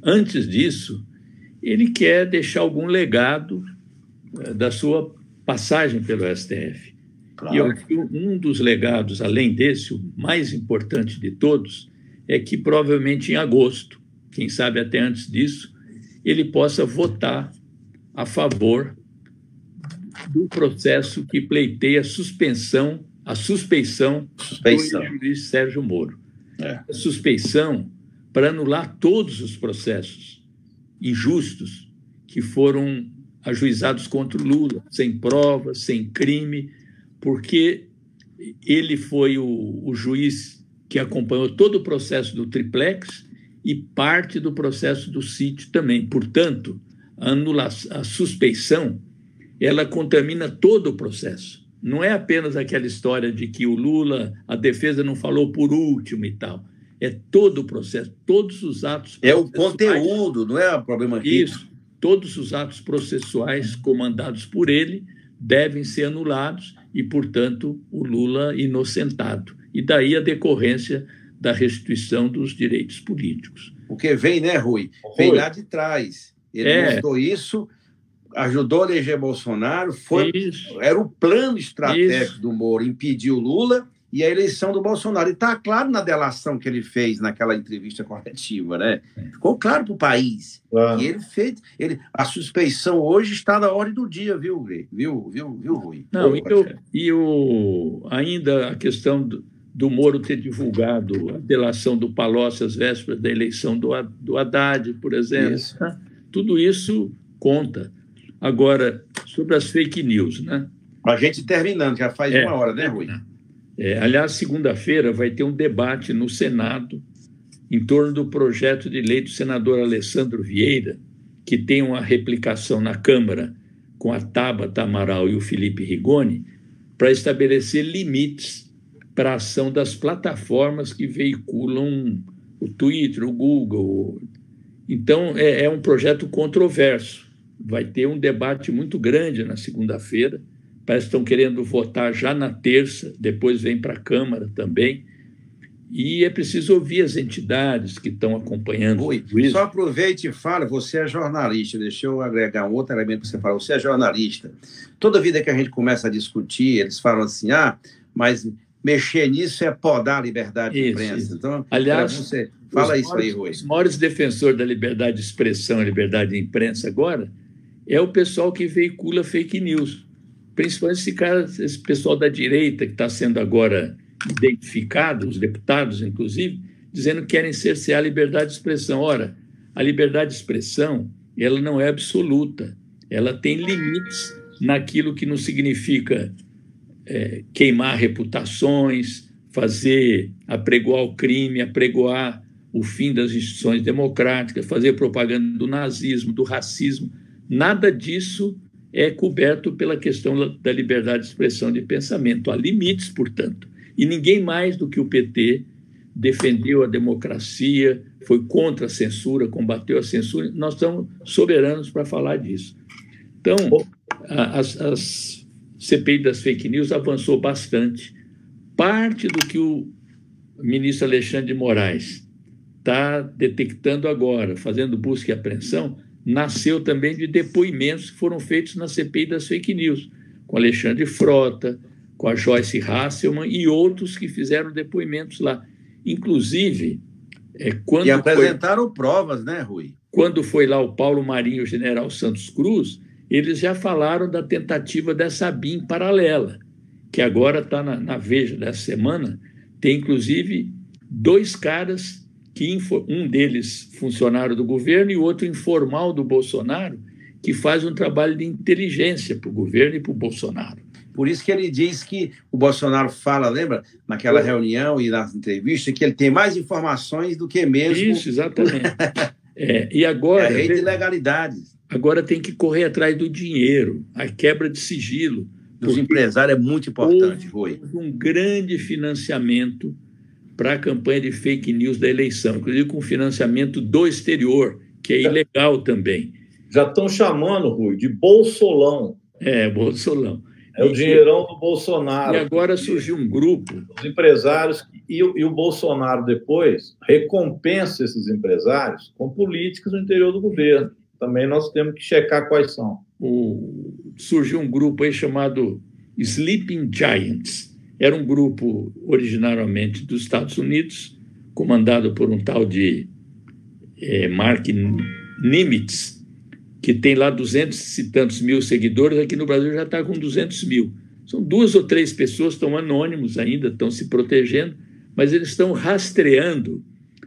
Antes disso, ele quer deixar algum legado da sua passagem pelo STF. Claro. E eu acho que um dos legados, além desse, o mais importante de todos, é que provavelmente em agosto, quem sabe até antes disso, ele possa votar a favor do processo que pleiteia a suspeição do juiz Sérgio Moro. A suspeição para anular todos os processos injustos que foram ajuizados contra o Lula, sem provas, sem crime, porque ele foi o juiz que acompanhou todo o processo do triplex e parte do processo do sítio também. Portanto, a suspeição, ela contamina todo o processo. Não é apenas aquela história de que o Lula, a defesa não falou por último e tal. É todo o processo, todos os atos processuais. É o conteúdo, não é o problema aqui. Isso. Todos os atos processuais comandados por ele devem ser anulados e, portanto, o Lula inocentado. E daí a decorrência da restituição dos direitos políticos. Porque vem, né, Rui? Vem lá de trás. Ele mostrou isso, ajudou a eleger Bolsonaro, era o plano estratégico do Moro, impedir o Lula e a eleição do Bolsonaro. E está claro na delação que ele fez naquela entrevista coletiva, né? Ficou claro para o país. Que ele fez. A suspeição hoje está na ordem do dia, viu, Rui? Não, ainda a questão do Moro ter divulgado a delação do Palocci às vésperas da eleição do Haddad, por exemplo. Né? Tudo isso conta. Agora, sobre as fake news, né? A gente terminando, já faz uma hora, né, Rui? Aliás, segunda-feira vai ter um debate no Senado em torno do projeto de lei do senador Alessandro Vieira, que tem uma replicação na Câmara com a Tabata Amaral e o Felipe Rigoni, para estabelecer limites para a ação das plataformas que veiculam o Twitter, o Google. Então, é um projeto controverso. Vai ter um debate muito grande na segunda-feira. Parece que estão querendo votar já na terça, depois vem para a Câmara também. E é preciso ouvir as entidades que estão acompanhando. Rui, só aproveite e fala, você é jornalista, deixa eu agregar um outro elemento que você fala, você é jornalista. Toda vida que a gente começa a discutir, eles falam assim, mas mexer nisso é podar a liberdade de imprensa. Isso. Então, aliás, você fala isso aí, Rui. Os maiores defensores da liberdade de expressão e liberdade de imprensa agora é o pessoal que veicula fake news. Principalmente esse pessoal da direita que está sendo agora identificado, os deputados, inclusive, dizendo que querem cercear a liberdade de expressão. Ora, a liberdade de expressão, ela não é absoluta. Ela tem limites naquilo que não significa queimar reputações, apregoar o crime, apregoar o fim das instituições democráticas, fazer propaganda do nazismo, do racismo. Nada disso é coberto pela questão da liberdade de expressão de pensamento. Há limites, portanto. E ninguém mais do que o PT defendeu a democracia, foi contra a censura, combateu a censura. Nós estamos soberanos para falar disso. Então, as CPI das fake news avançou bastante. Parte do que o ministro Alexandre de Moraes está detectando agora, fazendo busca e apreensão, nasceu também de depoimentos que foram feitos na CPI das fake news, com Alexandre Frota, com a Joyce Hasselmann e outros que fizeram depoimentos lá. Inclusive, quando... E apresentaram provas, né, Rui? Quando foi lá o Paulo Marinho e o general Santos Cruz, eles já falaram da tentativa dessa BIM paralela, que agora está na Veja dessa semana. Tem, inclusive, 2 caras, um deles funcionário do governo e o outro informal do Bolsonaro, que faz um trabalho de inteligência para o governo e para o Bolsonaro. Por isso que ele diz que o Bolsonaro fala, lembra, naquela reunião e nas entrevistas, que ele tem mais informações do que mesmo... Isso, exatamente. E agora... É a rei de legalidades. Agora tem que correr atrás do dinheiro, a quebra de sigilo. Dos empresários é muito importante, Rui. Houve um grande financiamento para a campanha de fake news da eleição, inclusive com financiamento do exterior, que é ilegal também. Já estão chamando, Rui, de Bolsolão. Bolsolão. É o dinheirão do Bolsonaro. E agora surgiu um grupo... Os empresários, e o Bolsonaro depois recompensa esses empresários com políticas no interior do governo. Também nós temos que checar quais são. Surgiu um grupo aí chamado Sleeping Giants. Era um grupo originariamente dos Estados Unidos, comandado por um tal de Mark Nimitz, que tem lá 200 e tantos mil seguidores, aqui no Brasil já está com 200 mil. São 2 ou 3 pessoas, estão anônimos ainda, estão se protegendo, mas eles estão rastreando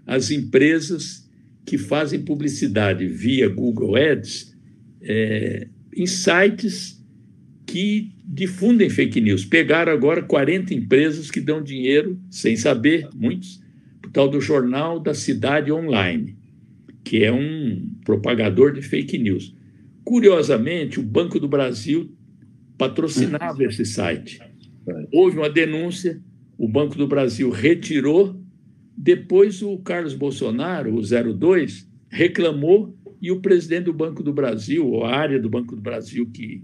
as empresas que fazem publicidade via Google Ads em sites que difundem fake news. Pegaram agora 40 empresas que dão dinheiro, sem saber, muitos, para o tal do Jornal da Cidade Online, que é um propagador de fake news. Curiosamente, o Banco do Brasil patrocinava esse site. Houve uma denúncia, o Banco do Brasil retirou, depois o Carlos Bolsonaro, o 02, reclamou e o presidente do Banco do Brasil, ou a área do Banco do Brasil que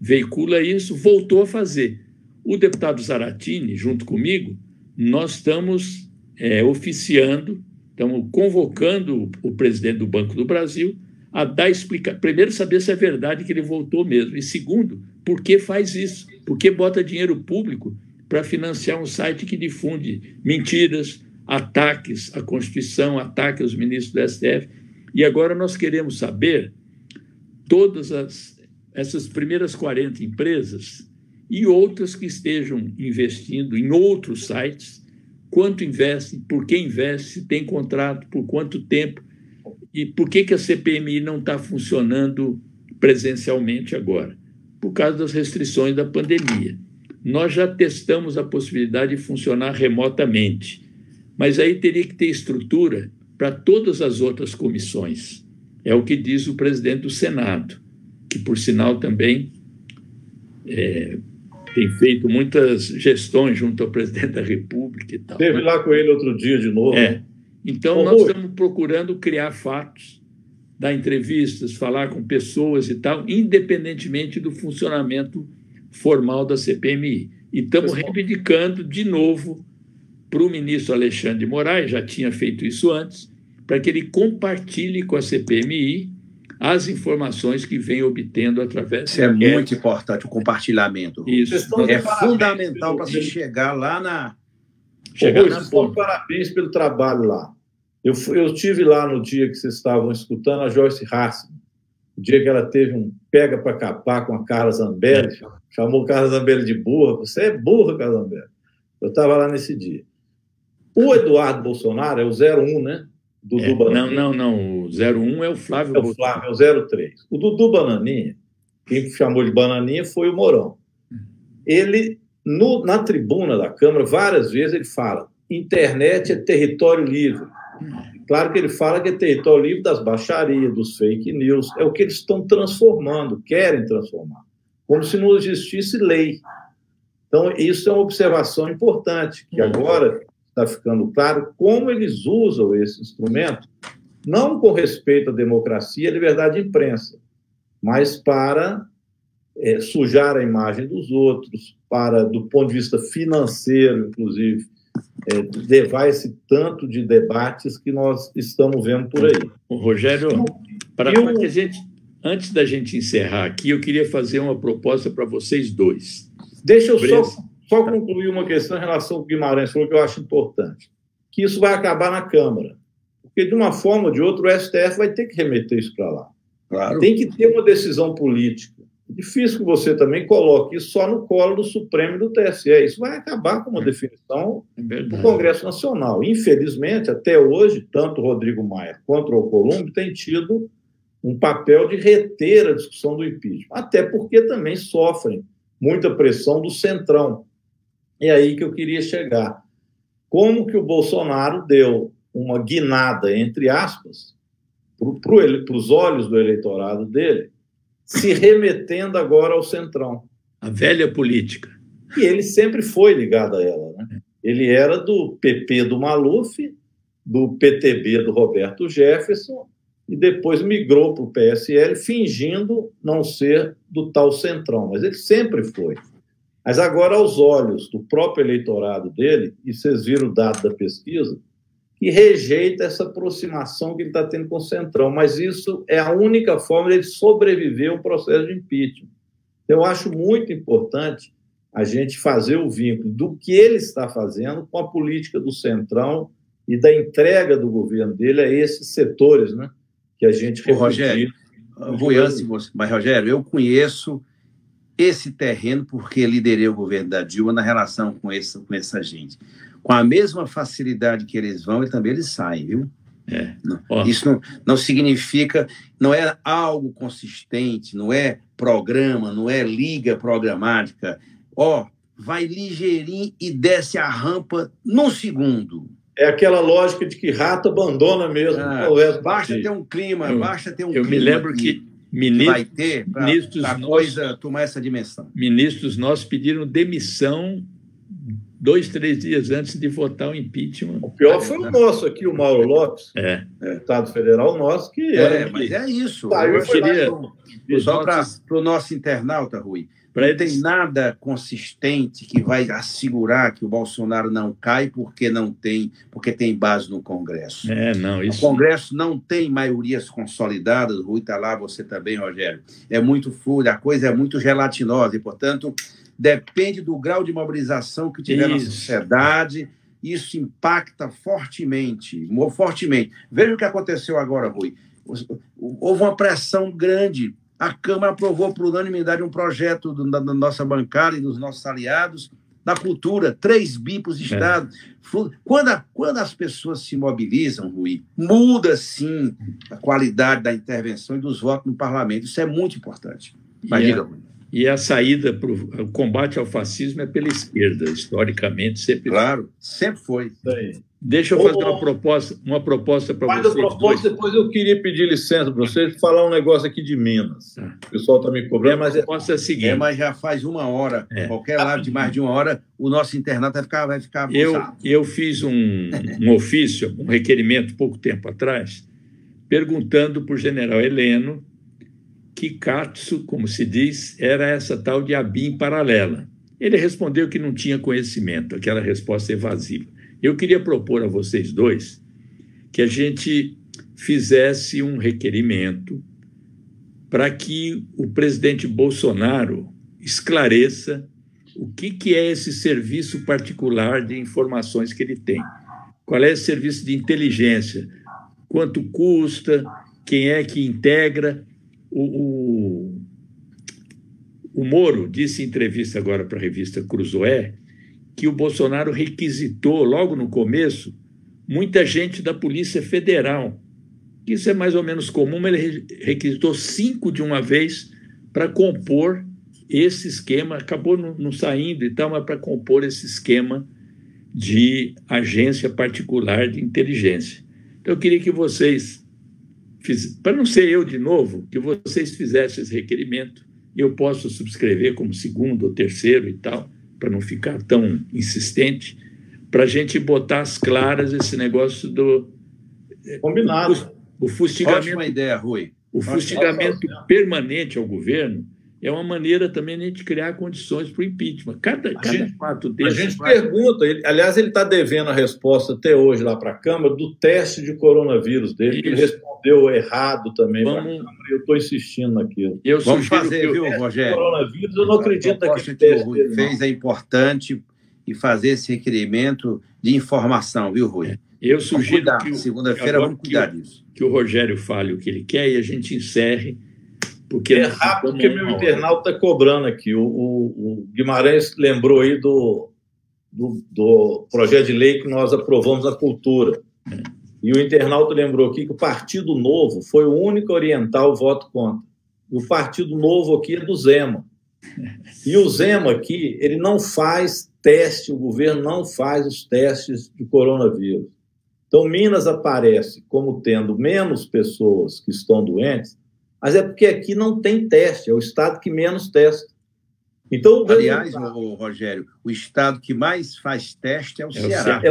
veicula isso, voltou a fazer. O deputado Zaratini, junto comigo, nós estamos oficiando, estamos convocando o presidente do Banco do Brasil a dar explicação. Primeiro, saber se é verdade que ele voltou mesmo. E segundo, por que faz isso? Por que bota dinheiro público para financiar um site que difunde mentiras, ataques à Constituição, ataques aos ministros do STF? E agora nós queremos saber todas essas primeiras 40 empresas e outras que estejam investindo em outros sites, quanto investem, por que investe, se tem contrato, por quanto tempo, e por que a CPMI não está funcionando presencialmente agora? Por causa das restrições da pandemia. Nós já testamos a possibilidade de funcionar remotamente, mas aí teria que ter estrutura para todas as outras comissões. É o que diz o presidente do Senado, que, por sinal, também tem feito muitas gestões junto ao presidente da República e tal. Esteve lá com ele outro dia de novo. Então, nós estamos procurando criar fatos, dar entrevistas, falar com pessoas e tal, independentemente do funcionamento formal da CPMI. E estamos reivindicando de novo para o ministro Alexandre de Moraes, já tinha feito isso antes, para que ele compartilhe com a CPMI as informações que vem obtendo através... Isso é muito importante, o compartilhamento. Isso. É fundamental para você chegar lá na... Parabéns pelo trabalho lá. Eu estive lá no dia que vocês estavam escutando a Joyce Hasselman, o dia que ela teve um pega para capar com a Carla Zambelli, chamou Carla Zambelli de burra. Você é burra, Carla Zambelli. Eu estava lá nesse dia. O Eduardo Bolsonaro é o 01, né? Dudu Bananinha. Não. O 01 é o Flávio Bolsonaro. É o 03. O Dudu Bananinha, quem chamou de Bananinha foi o Mourão. Ele, na tribuna da Câmara, várias vezes ele fala: internet é território livre. Claro que ele fala que é território livre das baixarias, dos fake news. É o que eles estão transformando, querem transformar. Como se não existisse lei. Então, isso é uma observação importante, que agora está ficando claro como eles usam esse instrumento, não com respeito à democracia e à liberdade de imprensa, mas para sujar a imagem dos outros, para, do ponto de vista financeiro, inclusive, levar esse tanto de debates que nós estamos vendo por aí. Rogério, que a gente, antes da gente encerrar aqui, eu queria fazer uma proposta para vocês dois. Deixa eu só concluir uma questão em relação ao que o Guimarães falou, que eu acho importante. Que isso vai acabar na Câmara. Porque, de uma forma ou de outra, o STF vai ter que remeter isso para lá. Claro. Tem que ter uma decisão política. É difícil que você também coloque isso só no colo do Supremo e do TSE. Isso vai acabar com uma definição do Congresso Nacional. Infelizmente, até hoje, tanto o Rodrigo Maia quanto o Alcolumbre têm tido um papel de reter a discussão do impeachment. Até porque também sofrem muita pressão do Centrão. É aí que eu queria chegar. Como que o Bolsonaro deu uma guinada, entre aspas, para os olhos do eleitorado dele, se remetendo agora ao Centrão. A velha política. E ele sempre foi ligado a ela, né? Ele era do PP do Maluf, do PTB do Roberto Jefferson, e depois migrou para o PSL, fingindo não ser do tal Centrão, mas ele sempre foi. Mas agora, aos olhos do próprio eleitorado dele, e vocês viram o dado da pesquisa, que rejeita essa aproximação que ele está tendo com o Centrão, mas isso é a única forma de ele sobreviver ao processo de impeachment. Eu acho muito importante a gente fazer o vínculo do que ele está fazendo com a política do Centrão e da entrega do governo dele a esses setores, né, que a gente Rogério, mas, Rogério, eu conheço esse terreno porque liderei o governo da Dilma na relação com essa gente. Com a mesma facilidade que eles vão, eles saem, viu? Isso não significa, não é algo consistente, não é programa, não é liga programática. Vai ligeirinho e desce a rampa num segundo. É aquela lógica de que rato abandona mesmo. Basta ter um clima, Eu me lembro que vai ter para a coisa tomar essa dimensão. Ministros nossos pediram demissão 2, 3 dias antes de votar o impeachment. O pior foi o nosso aqui, o Mauro Lopes, deputado federal nosso, que era... Mas é isso. Eu queria... Só para o nosso internauta, Rui, não tem nada consistente que vai assegurar que o Bolsonaro não cai porque tem base no Congresso. O Congresso não tem maiorias consolidadas, o Rui está lá, você também, Rogério. É muito fluido, a coisa é muito gelatinosa e, portanto, depende do grau de mobilização que tiver na sociedade. Isso impacta fortemente. Veja o que aconteceu agora, Rui. Houve uma pressão grande. A Câmara aprovou por unanimidade um projeto da nossa bancada e dos nossos aliados da cultura, 3 bi para os estados. Quando as pessoas se mobilizam, Rui, muda, sim, a qualidade da intervenção e dos votos no parlamento. Isso é muito importante. Mas diga, Rui. E a saída para o combate ao fascismo é pela esquerda, historicamente, sempre. Claro, sempre foi. Deixa eu fazer uma proposta para vocês. Depois eu queria pedir licença para vocês falar um negócio aqui de Minas. O pessoal está me cobrando, mas... A proposta é a seguinte. Mas já faz 1 hora. Qualquer live de mais de 1 hora, o nosso internato vai ficar abusado. Eu fiz um ofício, um requerimento, pouco tempo atrás, perguntando para o general Heleno que Katsu, como se diz, era essa tal de ABIN paralela. Ele respondeu que não tinha conhecimento, aquela resposta evasiva. Eu queria propor a vocês dois que a gente fizesse um requerimento para que o presidente Bolsonaro esclareça o que é esse serviço particular de informações que ele tem. Qual é esse serviço de inteligência? Quanto custa? Quem é que integra? O Moro disse em entrevista agora para a revista Cruzoé que o Bolsonaro requisitou, logo no começo, muita gente da Polícia Federal. Isso é mais ou menos comum, mas ele requisitou 5 de uma vez para compor esse esquema. Acabou não saindo e tal, mas para compor esse esquema de agência particular de inteligência. Então, eu queria que vocês, para não ser eu de novo, que vocês fizessem esse requerimento, e eu posso subscrever como 2º ou 3º e tal, para não ficar tão insistente, para a gente botar às claras esse negócio do... Combinado. O fustigamento, ótima ideia, Rui. O fustigamento permanente ao governo é uma maneira também de a gente criar condições para o impeachment. Cada fato desse... A gente pergunta, aliás, ele está devendo a resposta até hoje lá para a Câmara do teste de coronavírus dele, que ele respondeu errado também. Eu estou insistindo naquilo. Vamos fazer, viu, Rogério? Coronavírus, eu não acredito naquele teste que o Rui fez, é importante, e fazer esse requerimento de informação, viu, Rui? Eu sugiro que segunda-feira vamos cuidar disso. Que o Rogério fale o que ele quer e a gente encerre. Porque é rápido, porque meu internauta está cobrando aqui. O Guimarães lembrou aí do projeto de lei que nós aprovamos na cultura. E o internauta lembrou aqui que o Partido Novo foi o único a orientar o voto contra. E o Partido Novo aqui é do Zema. E o Zema aqui, ele não faz teste, o governo não faz os testes de coronavírus. Então, Minas aparece como tendo menos pessoas que estão doentes, mas é porque aqui não tem teste, é o estado que menos testa. Então, aliás, Rogério, o estado que mais faz teste é o Ceará.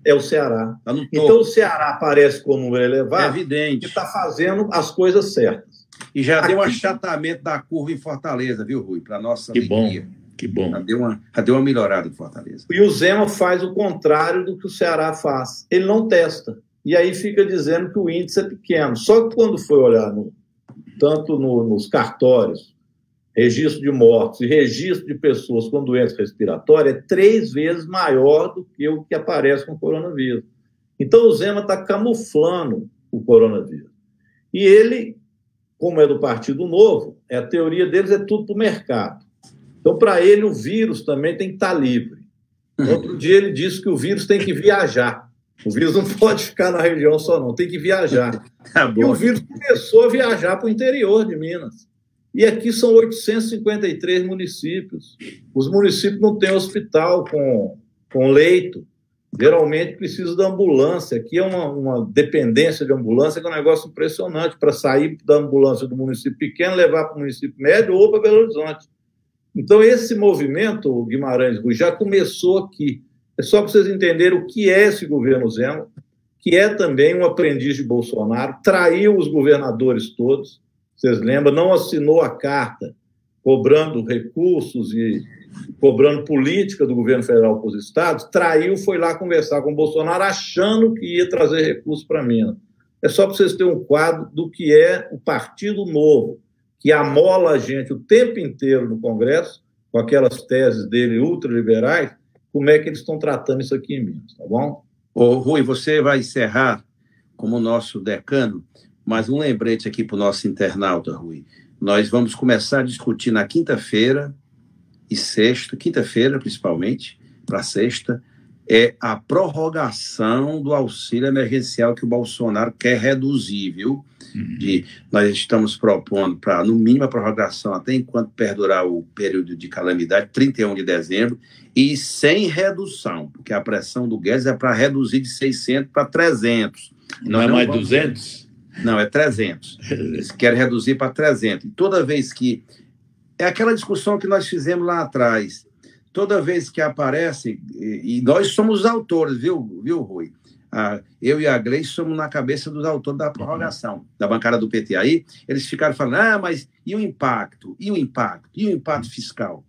É o Ceará. Tá então, o Ceará aparece com um número elevado, é evidente, que está fazendo as coisas certas. E já deu um achatamento da curva em Fortaleza, viu, Rui? Para nossa alegria. Que bom. Já deu uma melhorada em Fortaleza. E o Zema faz o contrário do que o Ceará faz. Ele não testa. E aí fica dizendo que o índice é pequeno. Só que quando foi olhar tanto nos cartórios, registro de mortos e registro de pessoas com doença respiratória, é 3 vezes maior do que o que aparece com o coronavírus. Então, o Zema está camuflando o coronavírus. E ele, como é do Partido Novo, a teoria deles é tudo para o mercado. Então, para ele, o vírus também tem que estar livre. Outro dia ele disse que o vírus tem que viajar. O vírus não pode ficar na região só, não, tem que viajar. Tá bom. E o vírus começou a viajar para o interior de Minas. E aqui são 853 municípios. Os municípios não têm hospital com leito. Geralmente precisa da ambulância. Aqui é uma dependência de ambulância que é um negócio impressionante para sair da ambulância do município pequeno, levar para o município médio ou para Belo Horizonte. Então, esse movimento, Guimarães, já começou aqui. É só para vocês entenderem o que é esse governo Zema, que é também um aprendiz de Bolsonaro, traiu os governadores todos, vocês lembram, não assinou a carta cobrando recursos e cobrando política do governo federal para os estados, traiu, foi lá conversar com o Bolsonaro achando que ia trazer recursos para Minas. É só para vocês terem um quadro do que é o Partido Novo, que amola a gente o tempo inteiro no Congresso, com aquelas teses dele ultraliberais, como é que eles estão tratando isso aqui em Minas, tá bom? Ô, Rui, você vai encerrar como nosso decano, mas um lembrete aqui para o nosso internauta, Rui. Nós vamos começar a discutir na quinta-feira e sexta, quinta-feira principalmente, para sexta, é a prorrogação do auxílio emergencial que o Bolsonaro quer reduzir, viu? Nós estamos propondo para, no mínimo, a prorrogação até enquanto perdurar o período de calamidade, 31 de dezembro, e sem redução, porque a pressão do Guedes é para reduzir de 600 para 300. Não é mais 200? Não, é 300. Eles querem reduzir para 300. E toda vez que... É aquela discussão que nós fizemos lá atrás. Toda vez que aparece, e nós somos os autores, viu Rui? Eu e a Gleice somos na cabeça dos autores da prorrogação, da bancada do PT. Aí eles ficaram falando, mas e o impacto? E o impacto? E o impacto fiscal?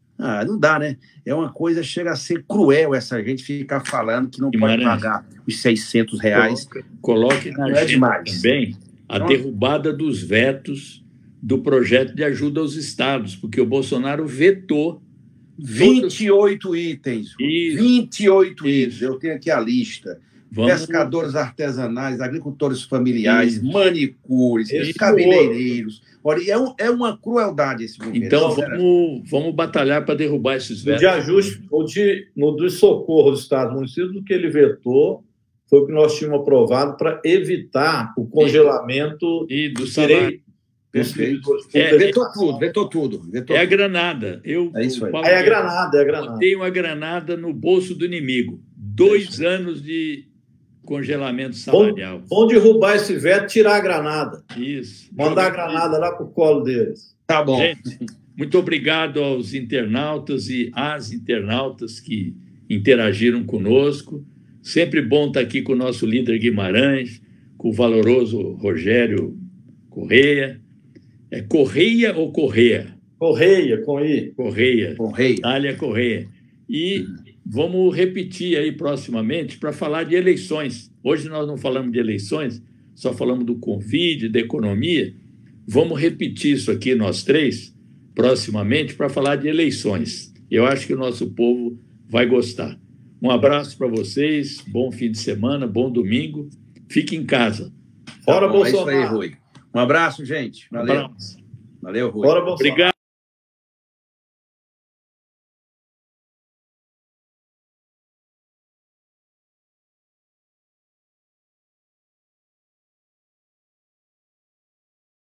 Não dá, né? É uma coisa, chega a ser cruel essa gente ficar falando que não pode pagar os R$600. Coloque na agenda também a derrubada dos vetos do projeto de ajuda aos estados, porque o Bolsonaro vetou 28 itens. Isso. 28 itens. Eu tenho aqui a lista. Pescadores artesanais, agricultores familiares, manicures, cabeleireiros. Olha, é uma crueldade esse governo. Então, vamos batalhar para derrubar esses vetos. De ajuste, no do socorro do Estado município, do que ele vetou foi o que nós tínhamos aprovado para evitar o congelamento e do salário. Perfeito. Vetou tudo. É a granada. É isso aí. É a granada. Botei uma granada no bolso do inimigo. 2 anos de congelamento salarial. Vão derrubar esse veto, tirar a granada. Isso. Mandar a granada lá para o colo deles. Tá bom. Gente, muito obrigado aos internautas e às internautas que interagiram conosco. Sempre bom estar aqui com o nosso líder Guimarães, com o valoroso Rogério Correia. É Correia ou Correia? Correia, com I. Correia. Dália Correia. E vamos repetir aí proximamente para falar de eleições. Hoje nós não falamos de eleições, só falamos do Covid, da economia. Vamos repetir isso aqui, nós três, proximamente, para falar de eleições. Eu acho que o nosso povo vai gostar. Um abraço para vocês, bom fim de semana, bom domingo. Fique em casa. Fora Bolsonaro. É isso aí, Rui. Um abraço, gente. Valeu. Valeu, Rui. Fora Bolsonaro. Obrigado.